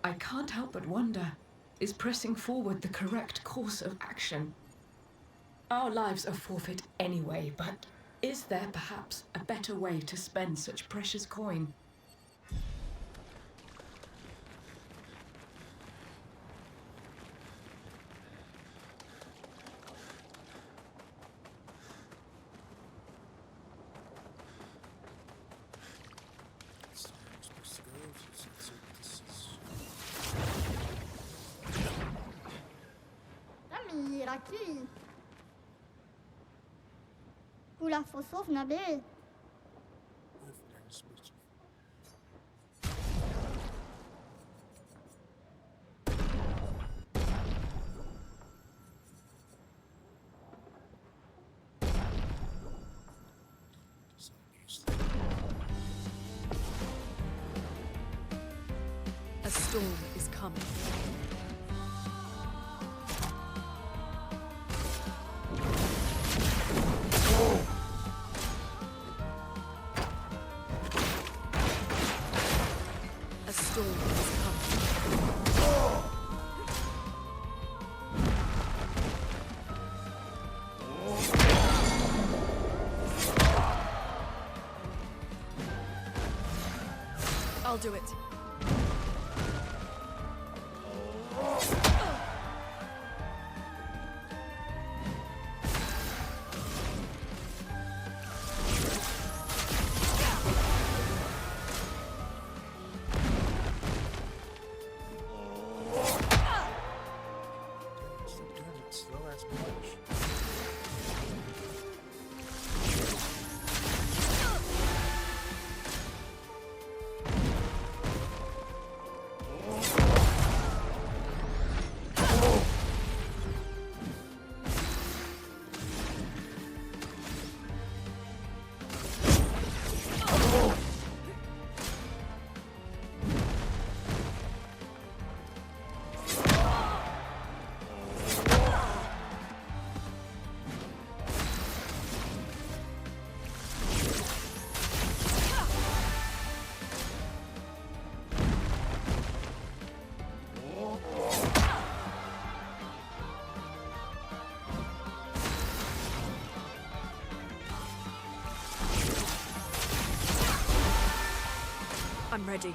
I can't help but wonder, is pressing forward the correct course of action? Our lives are forfeit anyway, but is there perhaps a better way to spend such precious coin? That's not where we're supposed to go. So let's see what this is. Dammi, Raki! Kula fossof nabe. Move there, switch. So use that. A storm is coming. A storm is coming. I'll do it. Stop doing that slow ass punch. I'm ready.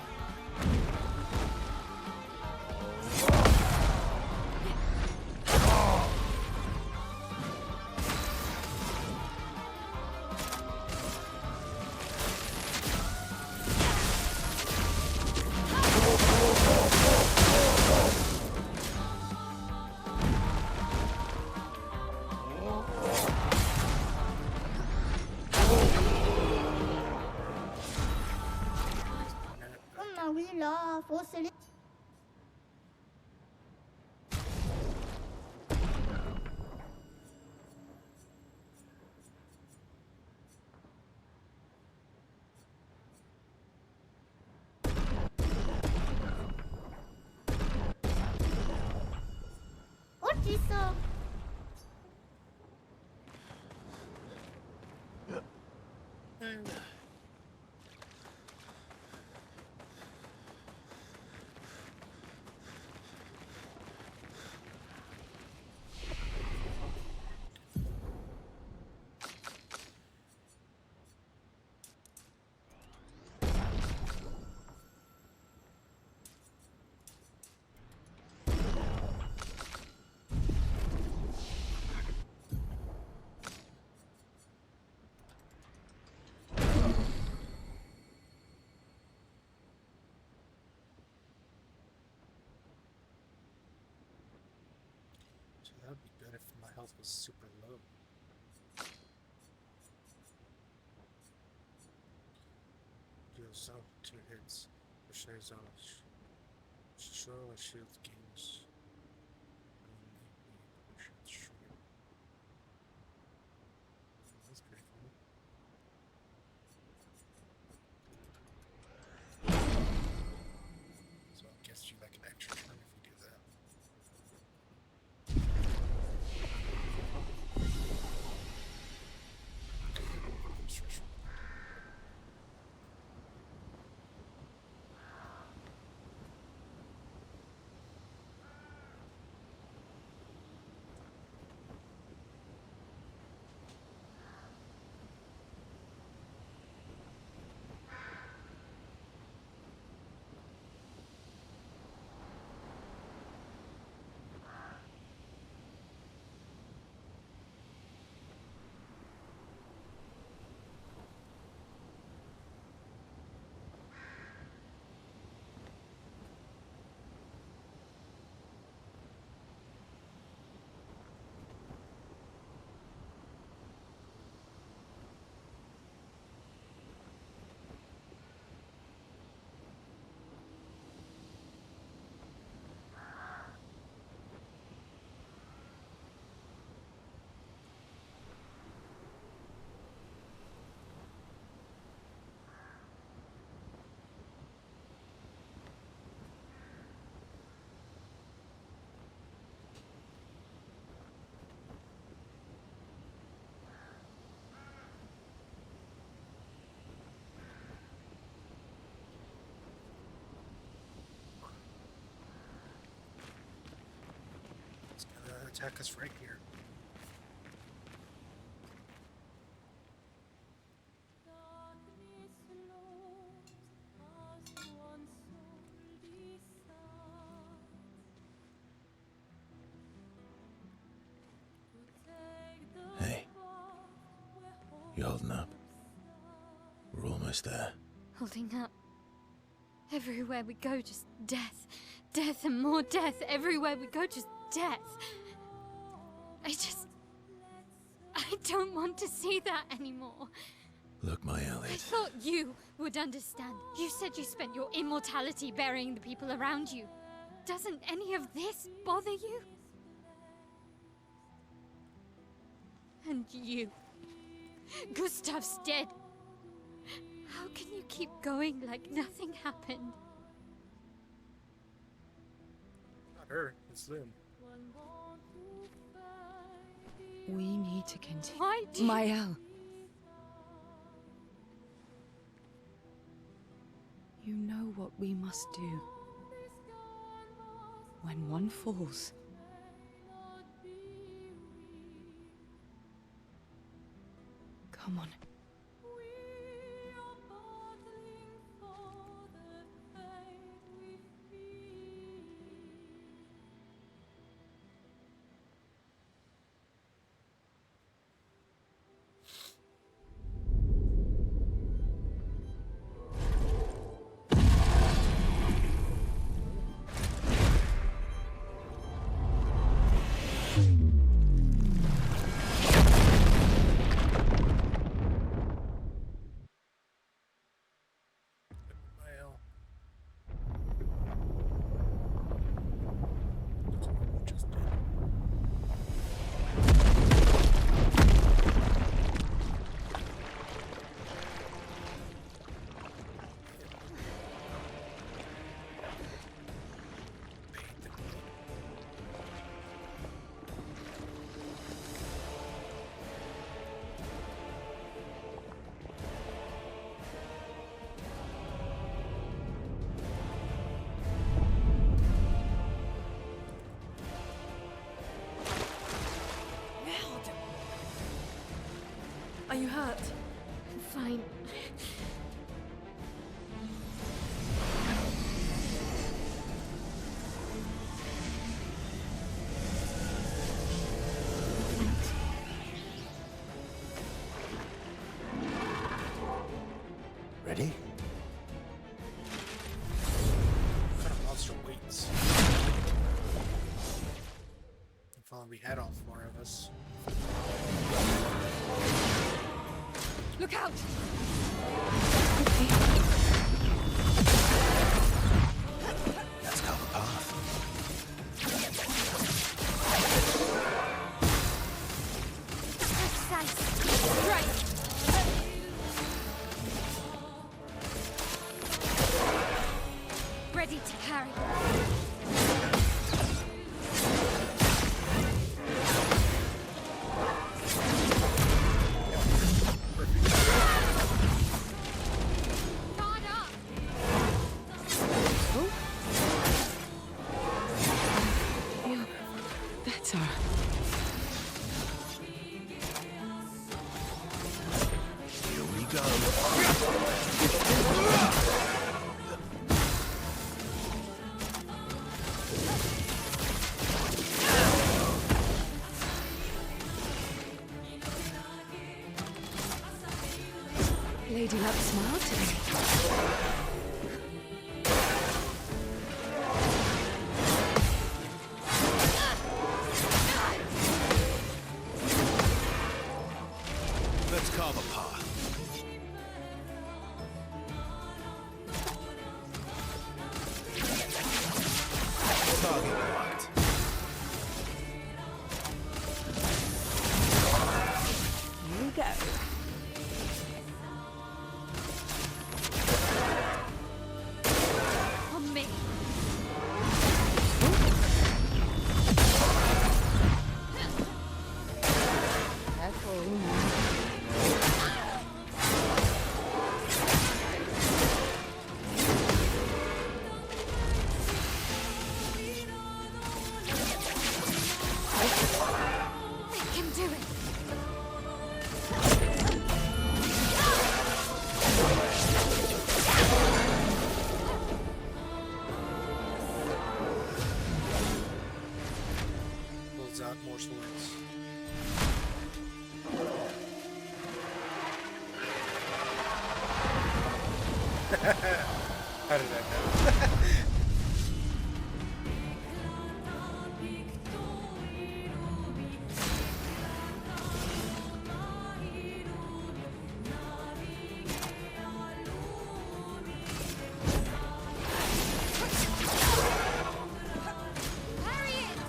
Ah oui, là, faut se les... Oh, qui ça? So that would be good if my health was super low. Deal zone 2 hits. Push their zone. So let's see what the game's. That's pretty cool. So it gets you like an extra turn if you do that. It's gonna attack us right here. Hey. You holding up? We're almost there. Holding up. Everywhere we go, just death. Death and more death. Everywhere we go, just death. I don't want to see that anymore. Look, my I Elliot. thought you would understand. You said you spent your immortality burying the people around you. Doesn't any of this bother you? And you. Gustav's dead. How can you keep going like nothing happened? Not her, it's them. We need to continue. Why do you... Mael. You know what we must do. When one falls, come on. Well. Just did. Are you hurt? I'm fine. Ready? What kind of monster waits? If only we had all four of us. Look out! Let's go. ready to carry. Guard up! Feel better. Here we go. Lady Luck smiled today. Let's carve a path. Target marked. Here we go. On me. I can do it. Pulls out more swords. How did that go? Carry it!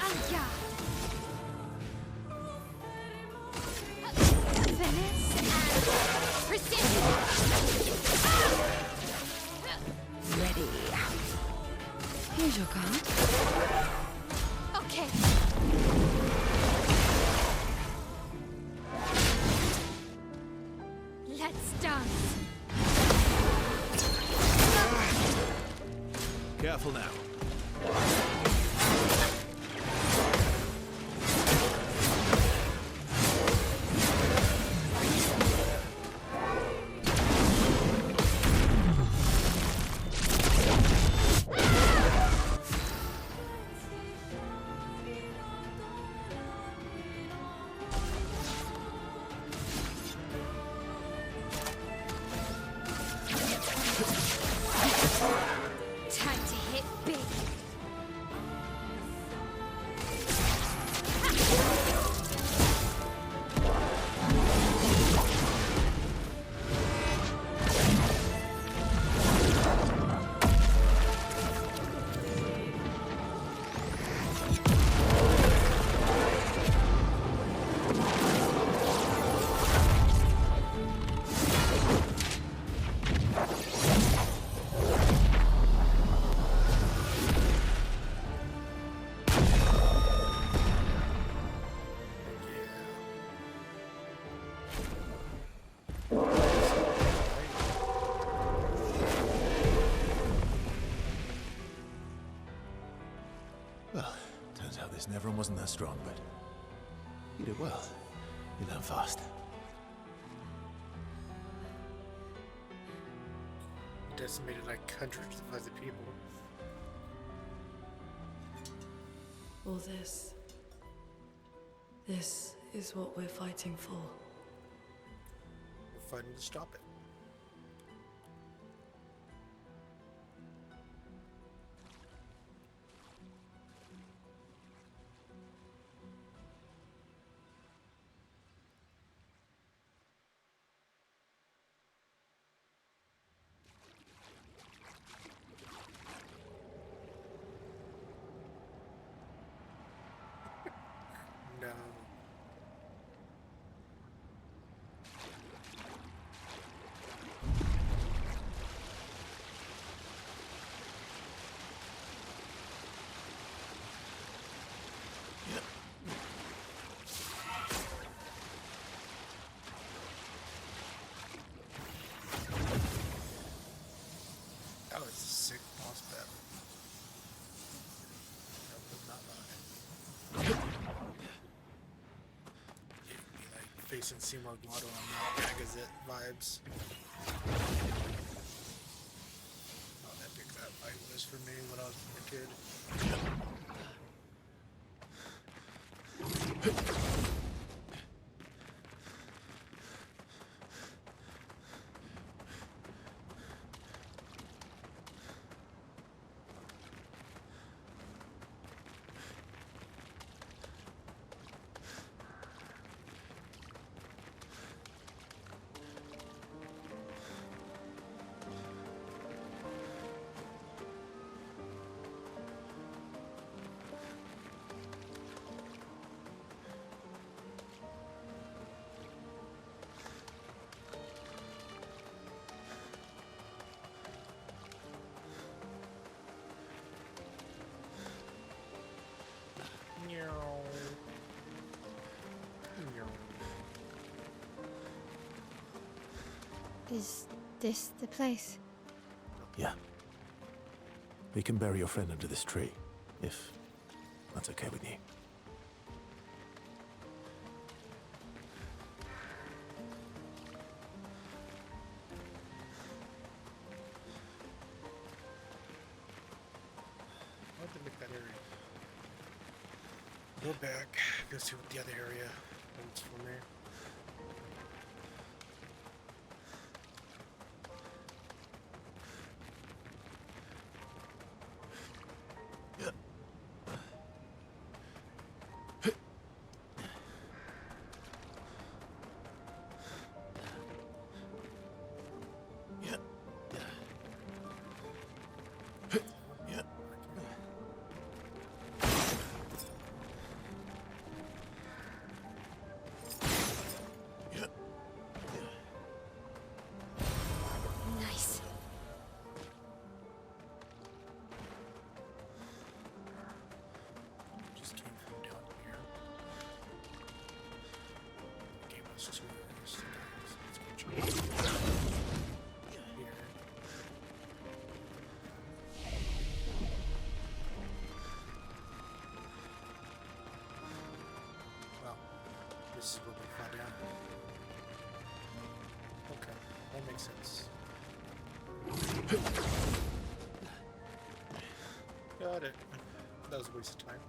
Aya! Finesse and precision! Ready. Here's your card. Okay. Let's dance. Careful now. Time to hit big. Well, turns out this Neveron wasn't that strong, but you did well. You learn fast. Decimated like hundreds of other people. All this. This is what we're fighting for. We're fighting to stop it. Jason Seymour Guado on that Gagazette vibes. How epic that fight was for me when I was a kid. Is this the place? Yeah. We can bury your friend under this tree, if that's okay with you. How'd they make that area? Go back, go see what the other area holds for me. Nice. Just came from down here. Gave us 2 areas to guys. Let's go check it out. Here. Well, this is what we found out. Okay, that makes sense. Got it. That was a waste of time.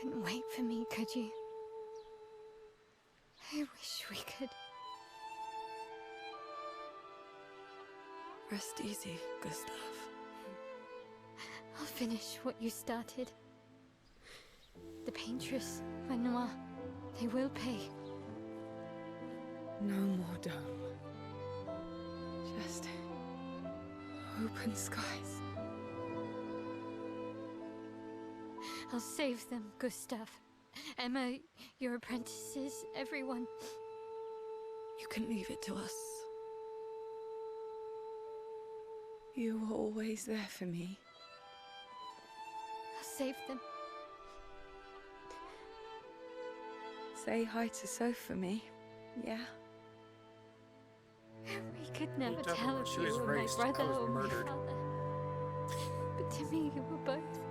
Couldn't wait for me, could you? I wish we could. Rest easy, Gustav. I'll finish what you started. The paintress, Renoir, they will pay. No more dome. Just open skies. I'll save them, Gustav. Emma, your apprentices, everyone. You can leave it to us. You were always there for me. I'll save them. Say hi to Soph for me, yeah? We could never definitely- tell if she you was were raised- my I brother was or murdered. my father. But to me, you were both.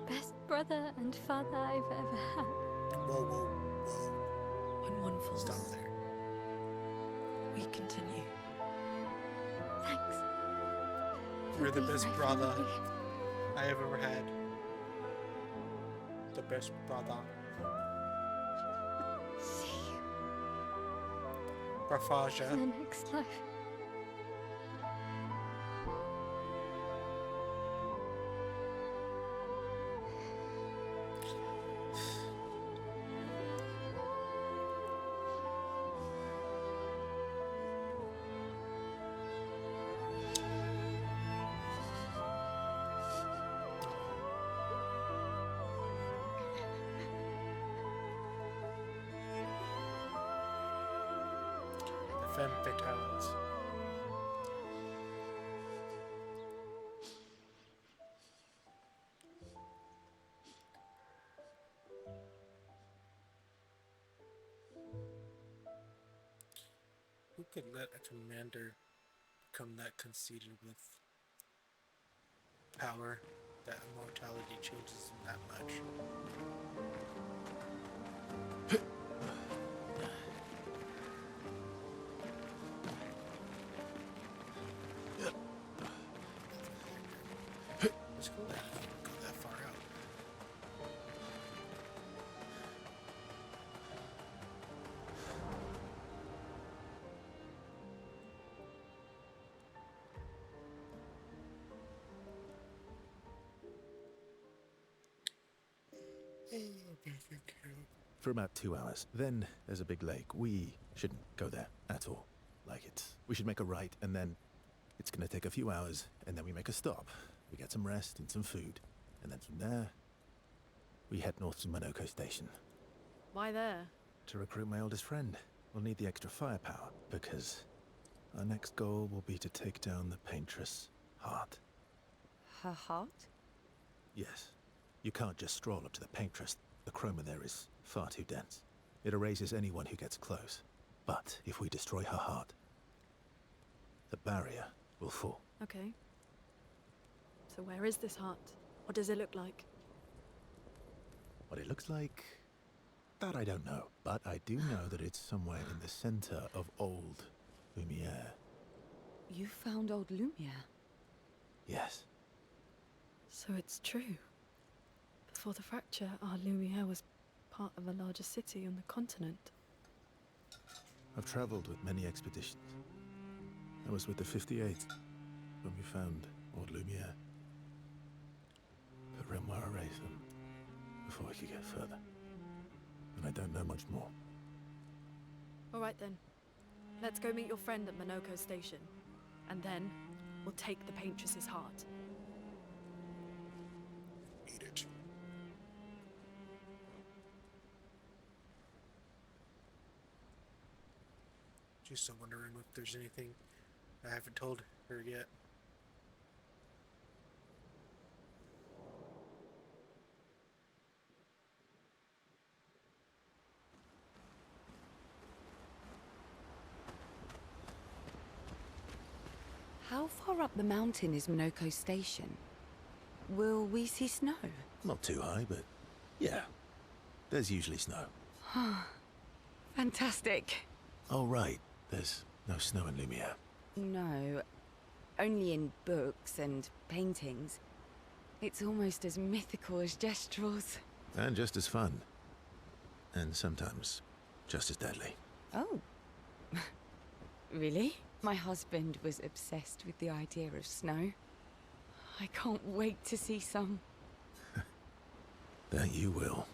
Best brother brother and father I've ever had. Whoa, whoa, whoa. When one falls, Stop there. we continue. Thanks. You're the You'll be best my brother family. I have ever had. The best brother. See you Rafaja. in the next life. The femme fatales. Who could let a commander become that conceited with power that immortality changes him that much? Let's go that, go that far out. For about 2 hours. Then there's a big lake. We shouldn't go there at all. We should make a right, and then it's gonna take a few hours, and then we make a stop. We get some rest and some food, and then from there, we head north to Monoko Station Why there? to recruit my oldest friend. We'll need the extra firepower, because our next goal will be to take down the Paintress Heart. Her heart? Yes. You can't just stroll up to the Paintress. The chroma there is far too dense. It erases anyone who gets close. But if we destroy her heart, the barrier will fall. Okay. So where is this heart? What does it look like? What it looks like, that I don't know. But I do know that it's somewhere in the center of old Lumiere. You found old Lumiere? Yes. So it's true. Before the fracture, our Lumiere was part of a larger city on the continent. I've traveled with many expeditions. I was with the 58th when we found old Lumiere. But Renoir erased them before we could get further. And I don't know much more. All right then. Let's go meet your friend at Monoko Station. And then, we'll take the Paintress's heart. Eat it. Just still wondering if there's anything I haven't told her yet. How far up the mountain is Monoko Station? Will we see snow? Not too high, but yeah. There's usually snow. Fantastic. Oh, right. There's no snow in Lumiere. No, only in books and paintings. It's almost as mythical as Gestrels. And just as fun. And sometimes just as deadly. Oh. Really? My husband was obsessed with the idea of snow. I can't wait to see some. That you will.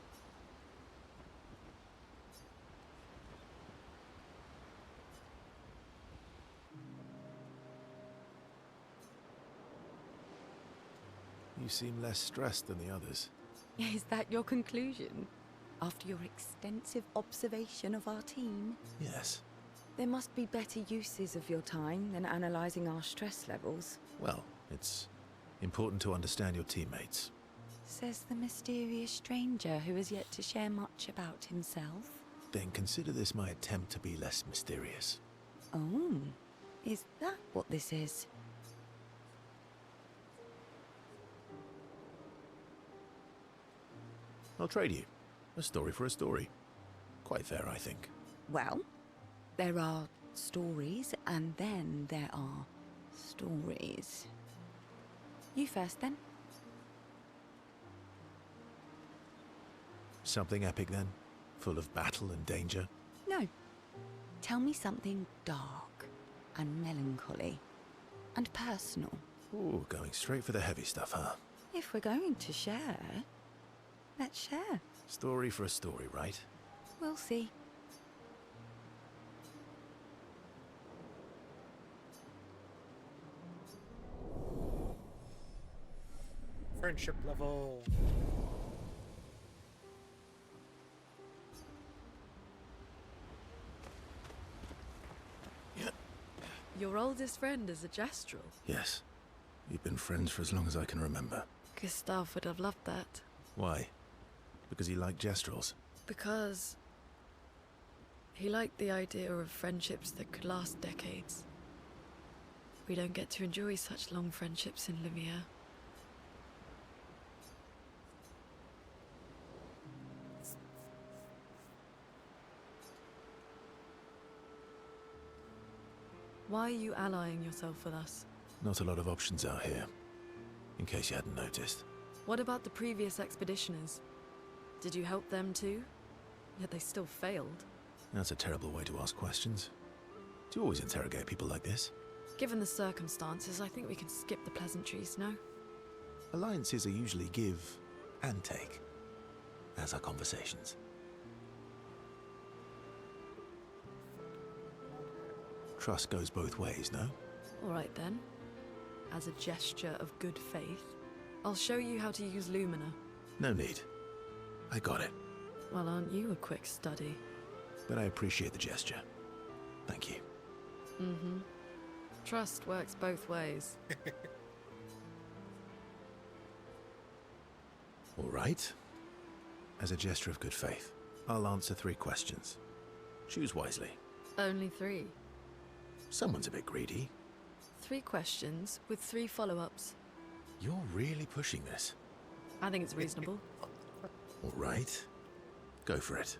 You seem less stressed than the others. Is that your conclusion? After your extensive observation of our team? Yes. There must be better uses of your time than analysing our stress levels. Well, it's important to understand your teammates. Says the mysterious stranger who has yet to share much about himself. Then consider this my attempt to be less mysterious. Oh, is that what this is? I'll trade you. A story for a story. Quite fair, I think. Well, there are stories, and then there are stories. You first, then. Something epic, then? Full of battle and danger? No. Tell me something dark and melancholy and personal. Ooh, going straight for the heavy stuff, huh? If we're going to share, let's share. Story for a story, right? We'll see. Friendship level. Your oldest friend is a Gestrel. Yes. We've been friends for as long as I can remember. Gustav would have loved that. Why? Because he liked Gestrels? Because he liked the idea of friendships that could last decades. We don't get to enjoy such long friendships in Lumiere. Why are you allying yourself with us? Not a lot of options out here, in case you hadn't noticed. What about the previous expeditioners? Did you help them too? Yet they still failed. That's a terrible way to ask questions. Do you always interrogate people like this? Given the circumstances, I think we can skip the pleasantries, no? Alliances are usually give and take, as are conversations. Trust goes both ways, no? All right then. As a gesture of good faith, I'll show you how to use Lumina. No need. I got it. Well, aren't you a quick study? But I appreciate the gesture. Thank you. Mm-hmm. Trust works both ways. All right. As a gesture of good faith, I'll answer 3 questions. Choose wisely. Only 3. Someone's a bit greedy. 3 questions with 3 follow-ups. You're really pushing this. I think it's reasonable. All right. Go for it.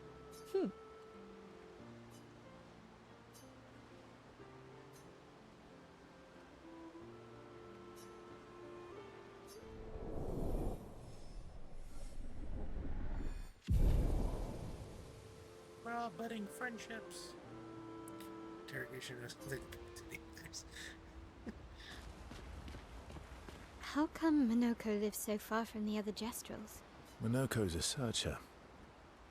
We're all budding friendships. Interrogation is How come Minoko lives so far from the other Gestrels? Minoko's a searcher.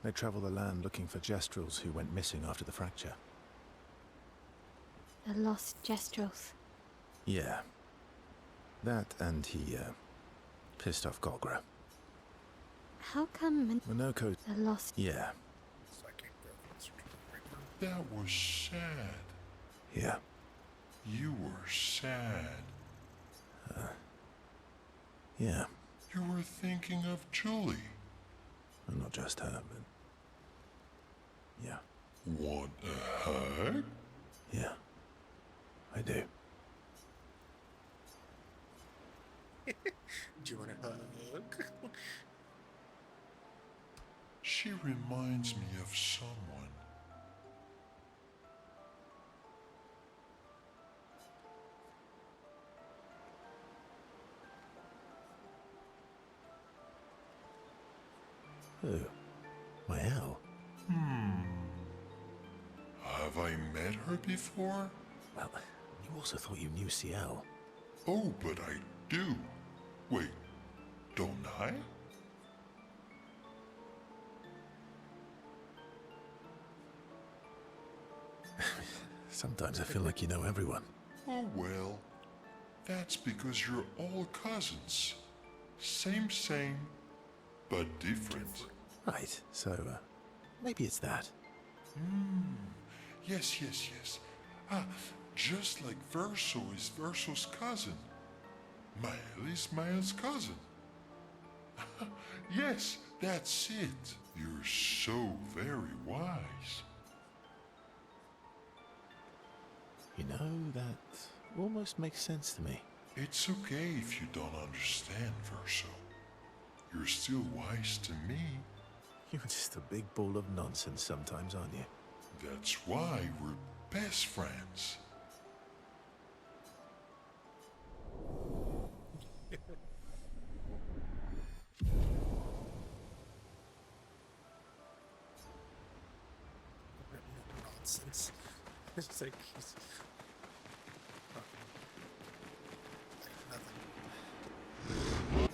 They travel the land looking for Gestrels who went missing after the fracture. The lost Gestrels. Yeah. That and he, pissed off Golgra. How come Minoko... the lost... Yeah. That was sad. Yeah. You were sad. Yeah. You were thinking of Julie. And not just her, but... Yeah. Want a hug? Yeah. I do. Do you want a hug? She reminds me of someone. Who? Mael? Have I met her before? Well, you also thought you knew CL. Oh, but I do. Wait, don't I? Sometimes I feel like you know everyone. Oh well, that's because you're all cousins. Same, but different. Right, so, maybe it's that. Yes. Ah, just like Verso is Verso's cousin. Mael is Mael's cousin. Yes, that's it. You're so very wise. You know, that almost makes sense to me. It's okay if you don't understand, Verso. You're still wise to me. You're just a big ball of nonsense sometimes, aren't you? That's why we're best friends. Nonsense. It's like he's like nothing.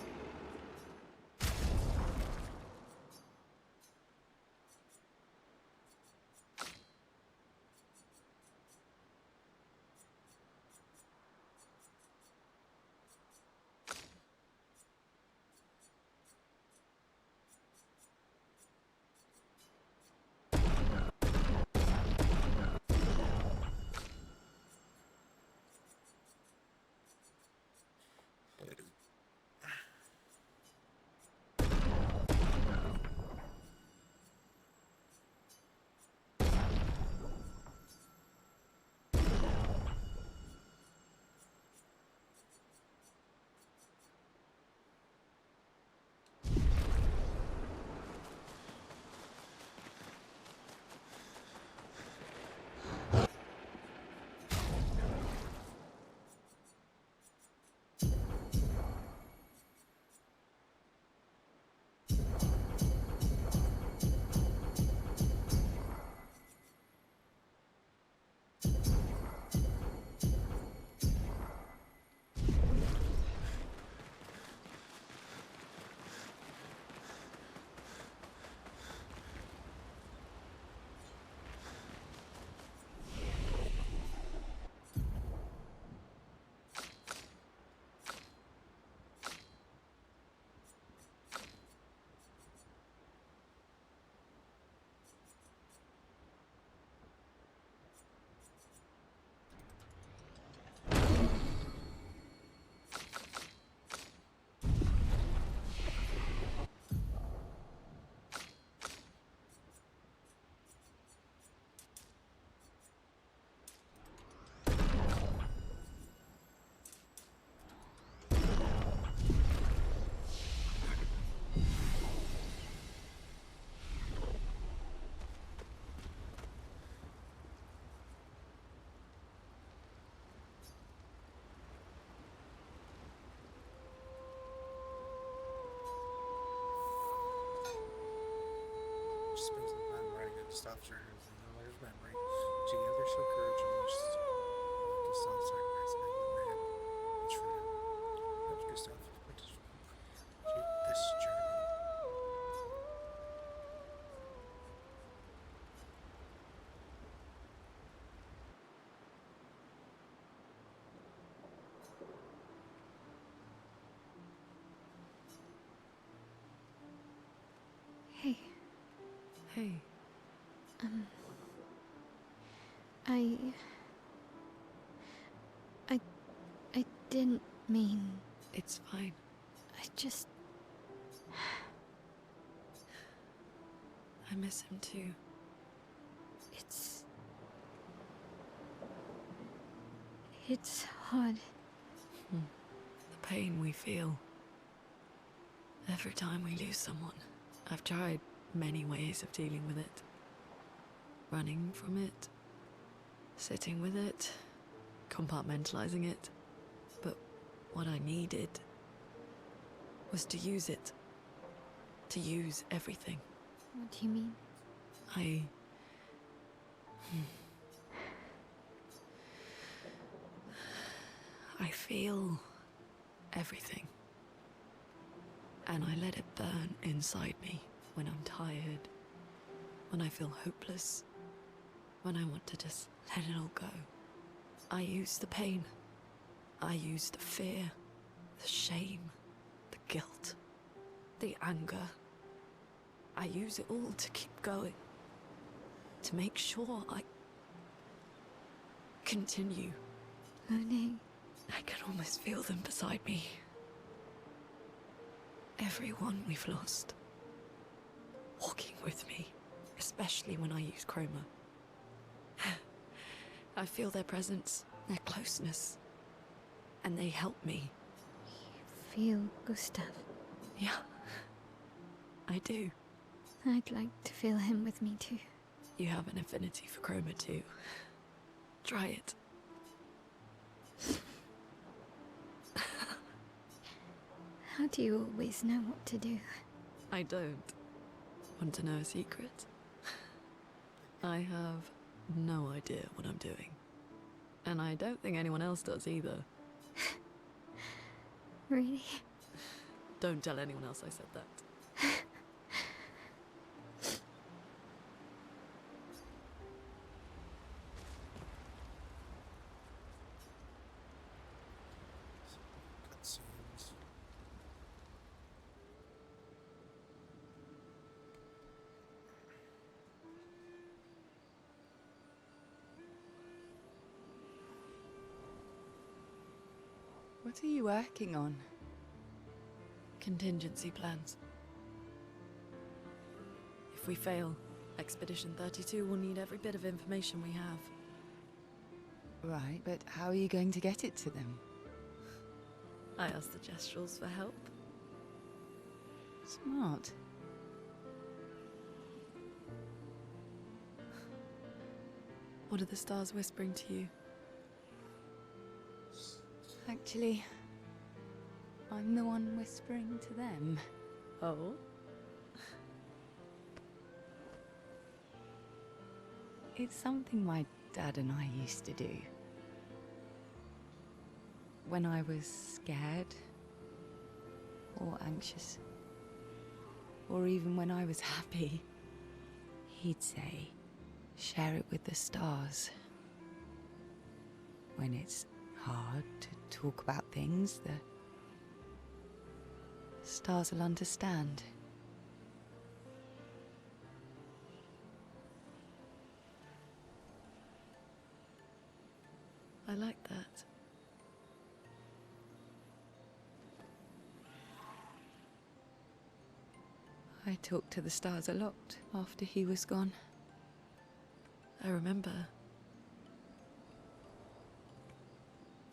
Spend some time writing it to stop journals and the letters memory. Together show courage and much Gustav sacrifice by Abraham. Each for him. Helps Gustav participate this journey. Hey, Hey, I didn't mean. it's fine. I just. I miss him too. It's. It's hard. The pain we feel every time we lose someone. I've tried many ways of dealing with it. Running from it, sitting with it, compartmentalizing it. But what I needed was to use it. To use everything. What do you mean? I feel everything. And I let it burn inside me when I'm tired, when I feel hopeless, when I want to just let it all go. I use the pain. I use the fear, the shame, the guilt, the anger. I use it all to keep going, to make sure I continue. Monet. I can almost feel them beside me. Everyone we've lost. Walking with me, especially when I use chroma. I feel their presence, their closeness, and they help me. You feel Gustav? Yeah, I do. I'd like to feel him with me too. You have an affinity for chroma too. Try it. How do you always know what to do? I don't. Want to know a secret? I have no idea what I'm doing. And I don't think anyone else does either. Really? Don't tell anyone else I said that. Cutscenes. What are you working on? Contingency plans. If we fail, Expedition 32 will need every bit of information we have. Right, but how are you going to get it to them? I asked the Gestrals for help. Smart. What are the stars whispering to you? Actually, I'm the one whispering to them. Oh? It's something my dad and I used to do. When I was scared, or anxious, or even when I was happy, he'd say, share it with the stars. When it's hard to talk about things, the stars will understand. I like that. I talked to the stars a lot after he was gone. I remember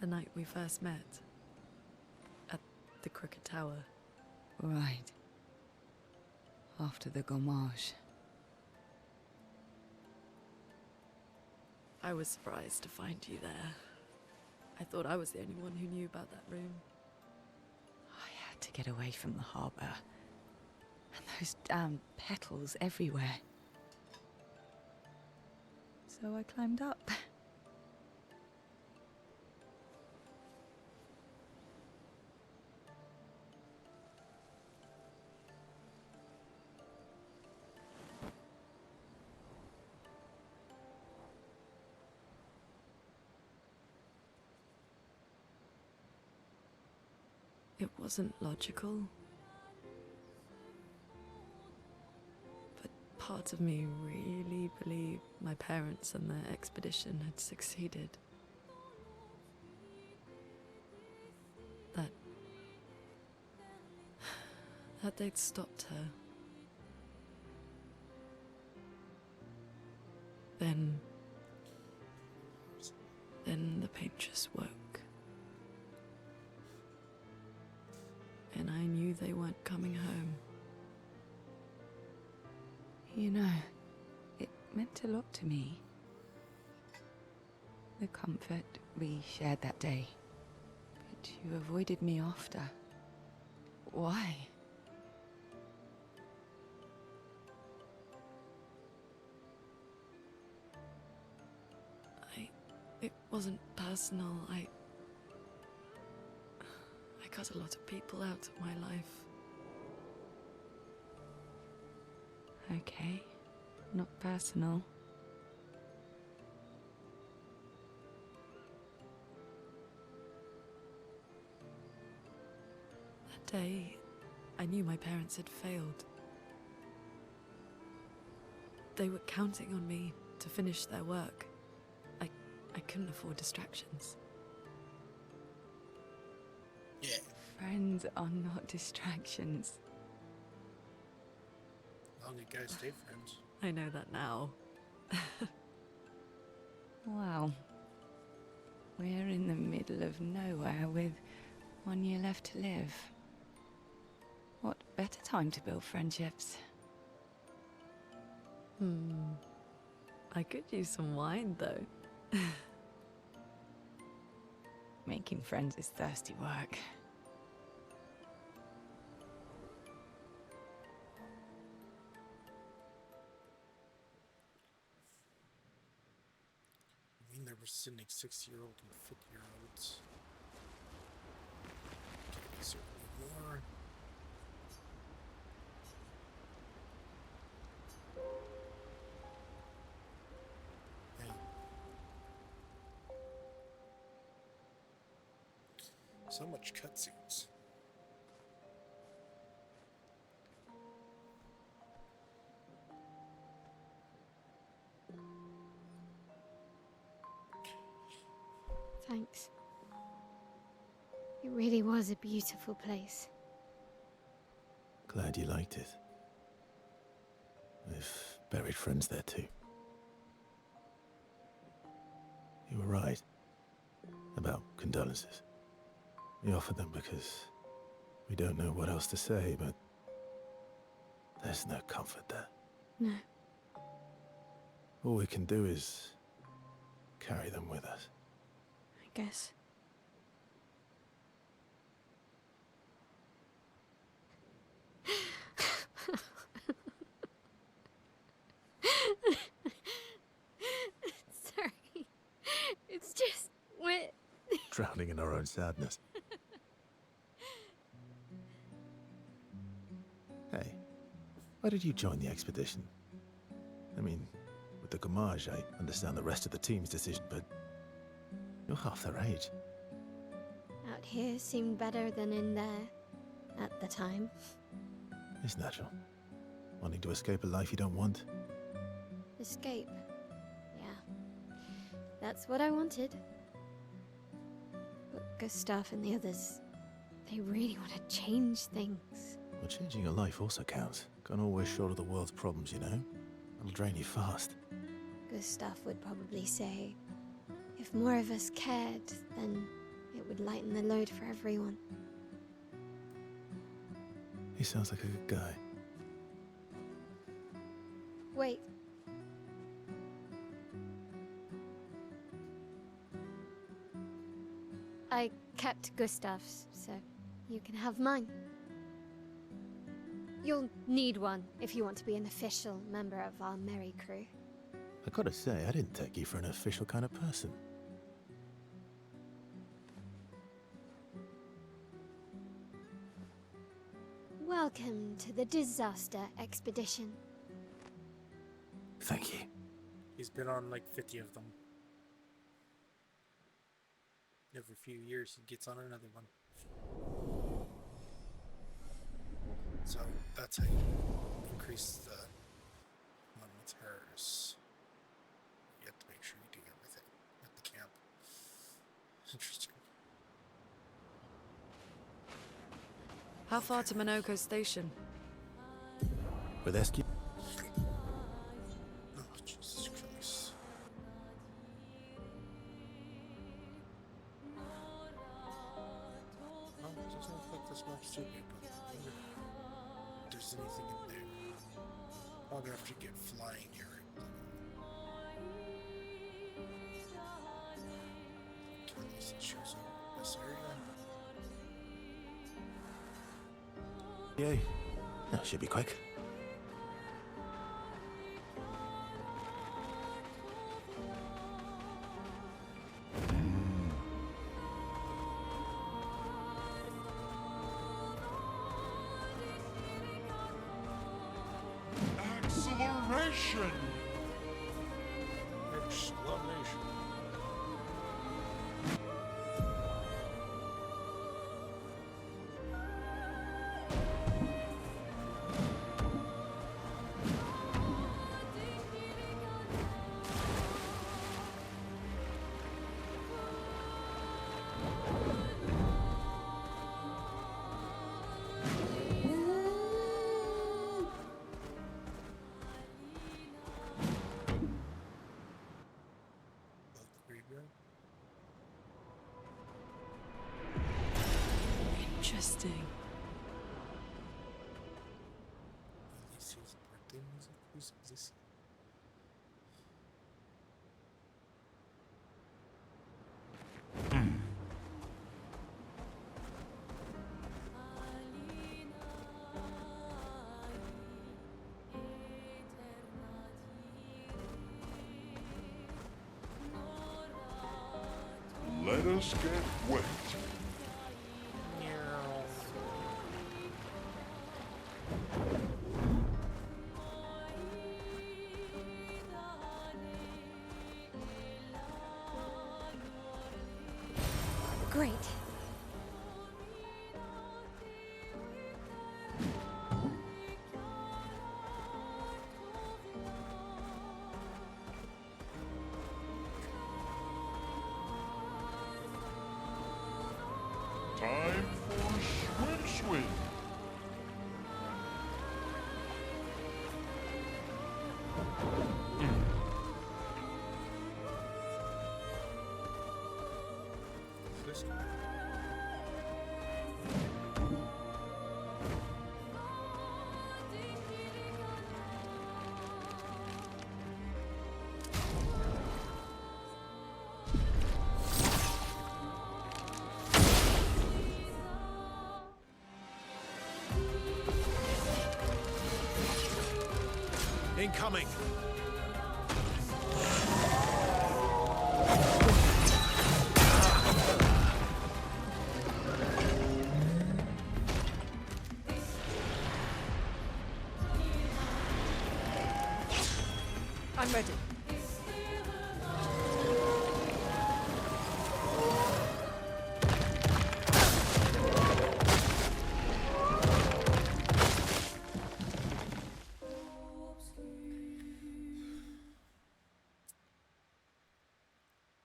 the night we first met at the Crooked Tower. Right. After the gommage. I was surprised to find you there. I thought I was the only one who knew about that room. I had to get away from the harbour. And those damn petals everywhere. So I climbed up. It wasn't logical. But part of me really believed my parents and their expedition had succeeded. That they'd stopped her. Then the paint just woke. And I knew they weren't coming home. You know, it meant a lot to me. The comfort we shared that day. But you avoided me after. Why? It wasn't personal. I cut a lot of people out of my life. Okay, not personal. That day, I knew my parents had failed. They were counting on me to finish their work. I couldn't afford distractions. Yeah. Friends are not distractions. Long you guys stayed friends. I know that now. Wow. We're in the middle of nowhere with 1 year left to live. What better time to build friendships? I could use some wine, though. Making friends is thirsty work. I mean, there were sitting 60-year-old and 50-year-olds. Okay, certainly more. Yeah. So much cutscenes. Thanks. It really was a beautiful place. Glad you liked it. We've buried friends there too. You were right about condolences. We offered them because we don't know what else to say, but there's no comfort there. No. All we can do is carry them with us. I guess. Sorry. It's just we're Drowning in our own sadness. Hey, why did you join the expedition? I mean, with the Gamage, I understand the rest of the team's decision, but you're half their age. out here seemed better than in there at the time. It's natural. Wanting to escape a life you don't want. Escape. Yeah. That's what I wanted. But Gustav and the others, they really want to change things. Well, changing a life also counts. Can't always shoulder the world's problems, you know? It'll drain you fast. Gustav would probably say, if more of us cared, then it would lighten the load for everyone. He sounds like a good guy. Wait. I kept Gustav's, so you can have mine. You'll need one if you want to be an official member of our merry crew. I gotta say, I didn't take you for an official kind of person. Welcome to the disaster expedition. Thank you. He's been on like 50 of them. Every few years he gets on another one. So that's how you increase the one with hers. You have to make sure you do everything at the camp. Interesting. How far to Minoko Station? With SQ? Oh, Jesus Christ. Oh, it doesn't look like this map's too big, but I wonder if there's anything in there. Probably have to get flying here. Okay, at least it shows up this area. Yay. That should be quick. Acceleration! Exclamation. let us get wet. Great. Time for swim. This Incoming! I'm ready.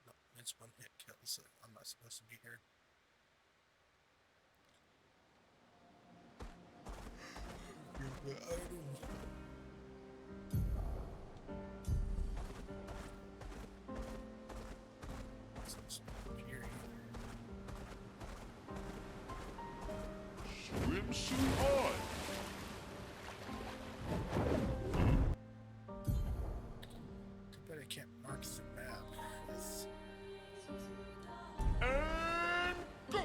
no, it's one hit kill, so I'm not supposed to be here. The item. Swimsuit on. Too bad I can't mark the map. It's- And go.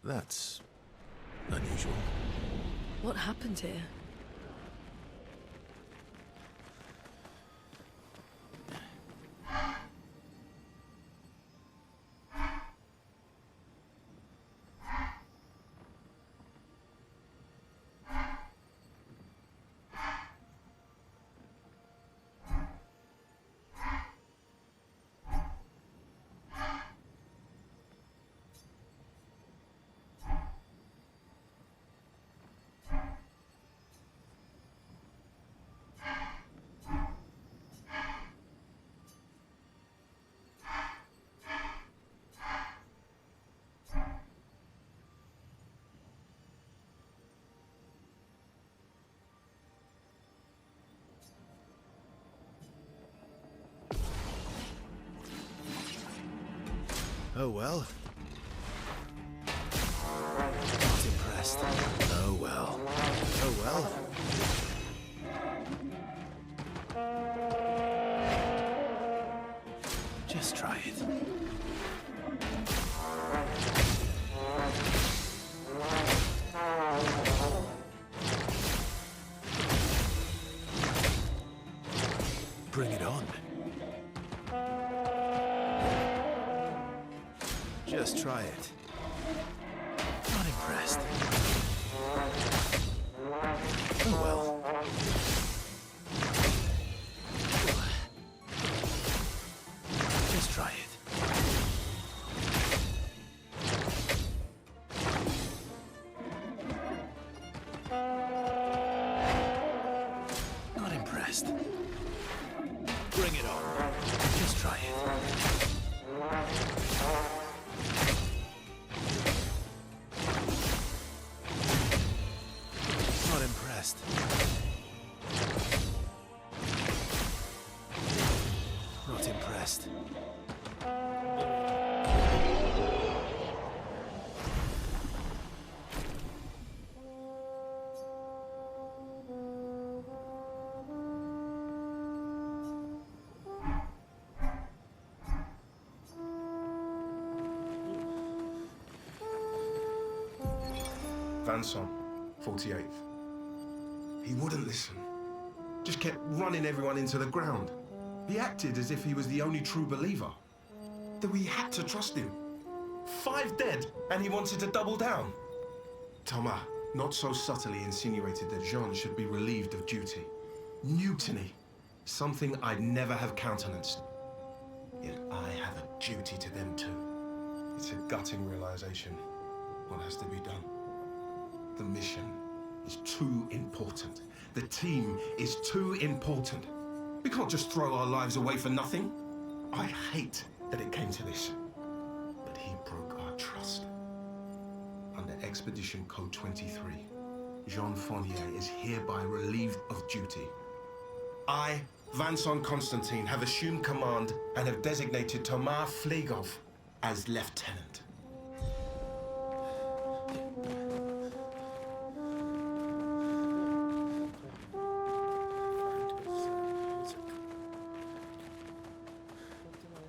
That's unusual. What happened here? Oh well. Not impressed. Oh well. Oh well. Just try it. Bring it on. Just try it. Not impressed. Oh well. Just try it. Not impressed. Bring it on. Just try it. Not impressed. Not impressed. Vincent, 48th. He wouldn't listen. Just kept running everyone into the ground. He acted as if he was the only true believer. That we had to trust him. 5 dead, and he wanted to double down. Thomas, not so subtly, insinuated that Jean should be relieved of duty. Mutiny. Something I'd never have countenanced. Yet I have a duty to them too. It's a gutting realization. What has to be done? The mission is too important. The team is too important. We can't just throw our lives away for nothing. I hate that it came to this. But he broke our trust. Under Expedition Code 23, Jean Fournier is hereby relieved of duty. I, Vincent Constantine, have assumed command and have designated Thomas Flegov as lieutenant.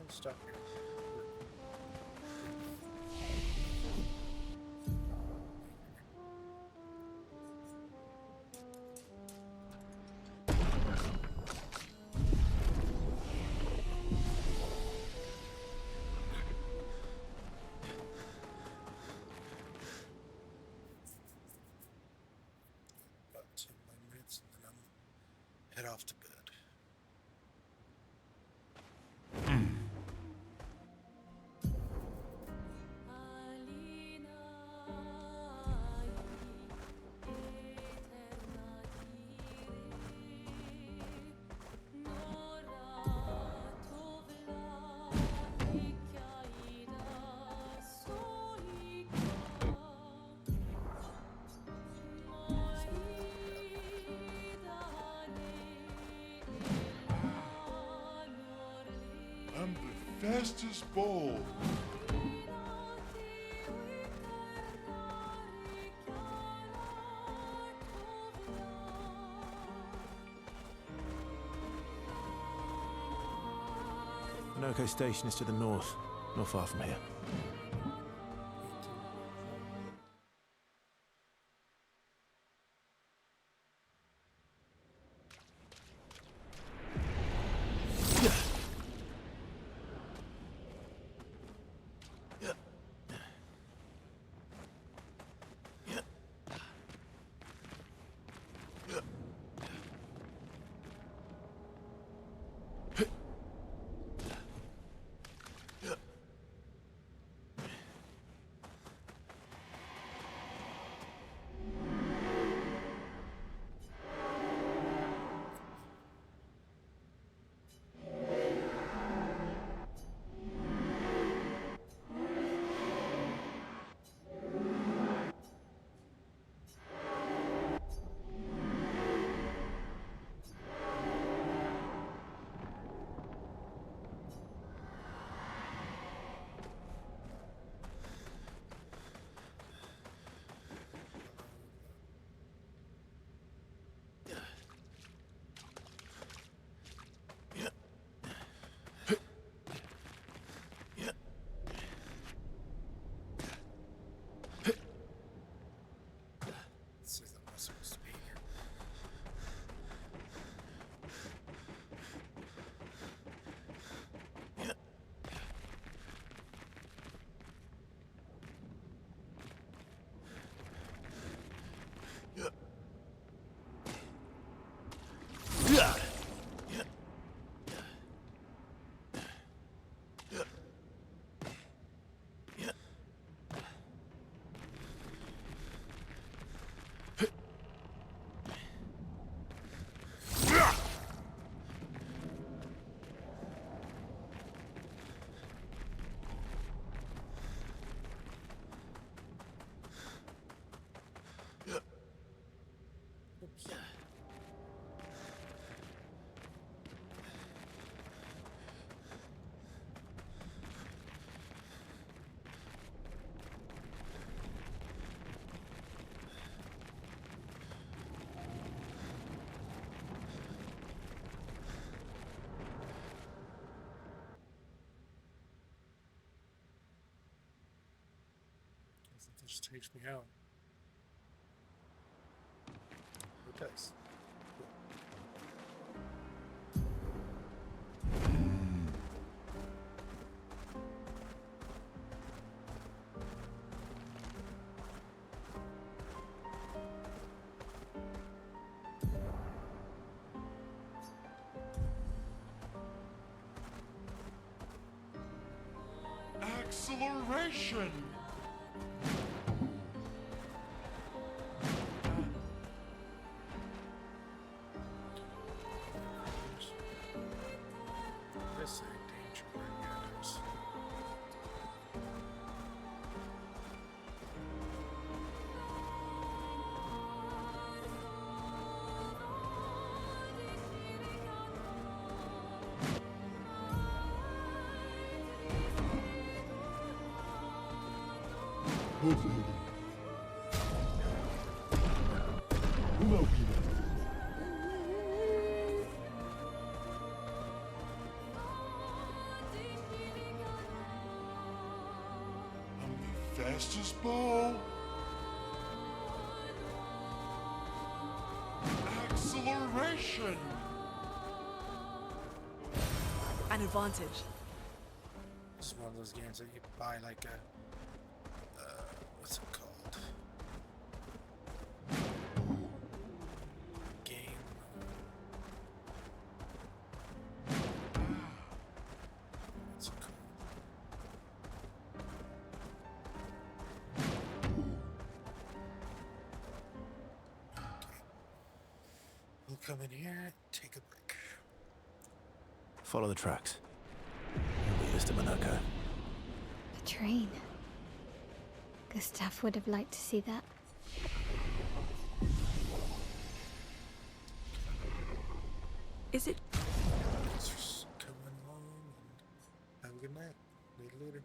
Stop here. About 10 more minutes and then I'm head off to bed. I'm the fastest ball. Minoko Station is to the north, not far from here. This isn't what's supposed to be here. Oops. Guess it just takes me out. does. Acceleration! This ain't danger Matters. I'm the fastest ball. Acceleration! An advantage. This is one of those games that you buy like a what's it called? Game. What's it called? We'll come in here, take a break. Follow the tracks. Lead us to Monaco. A train. Gustav would have liked to see that. Is it? Just come along and have a good night. Later.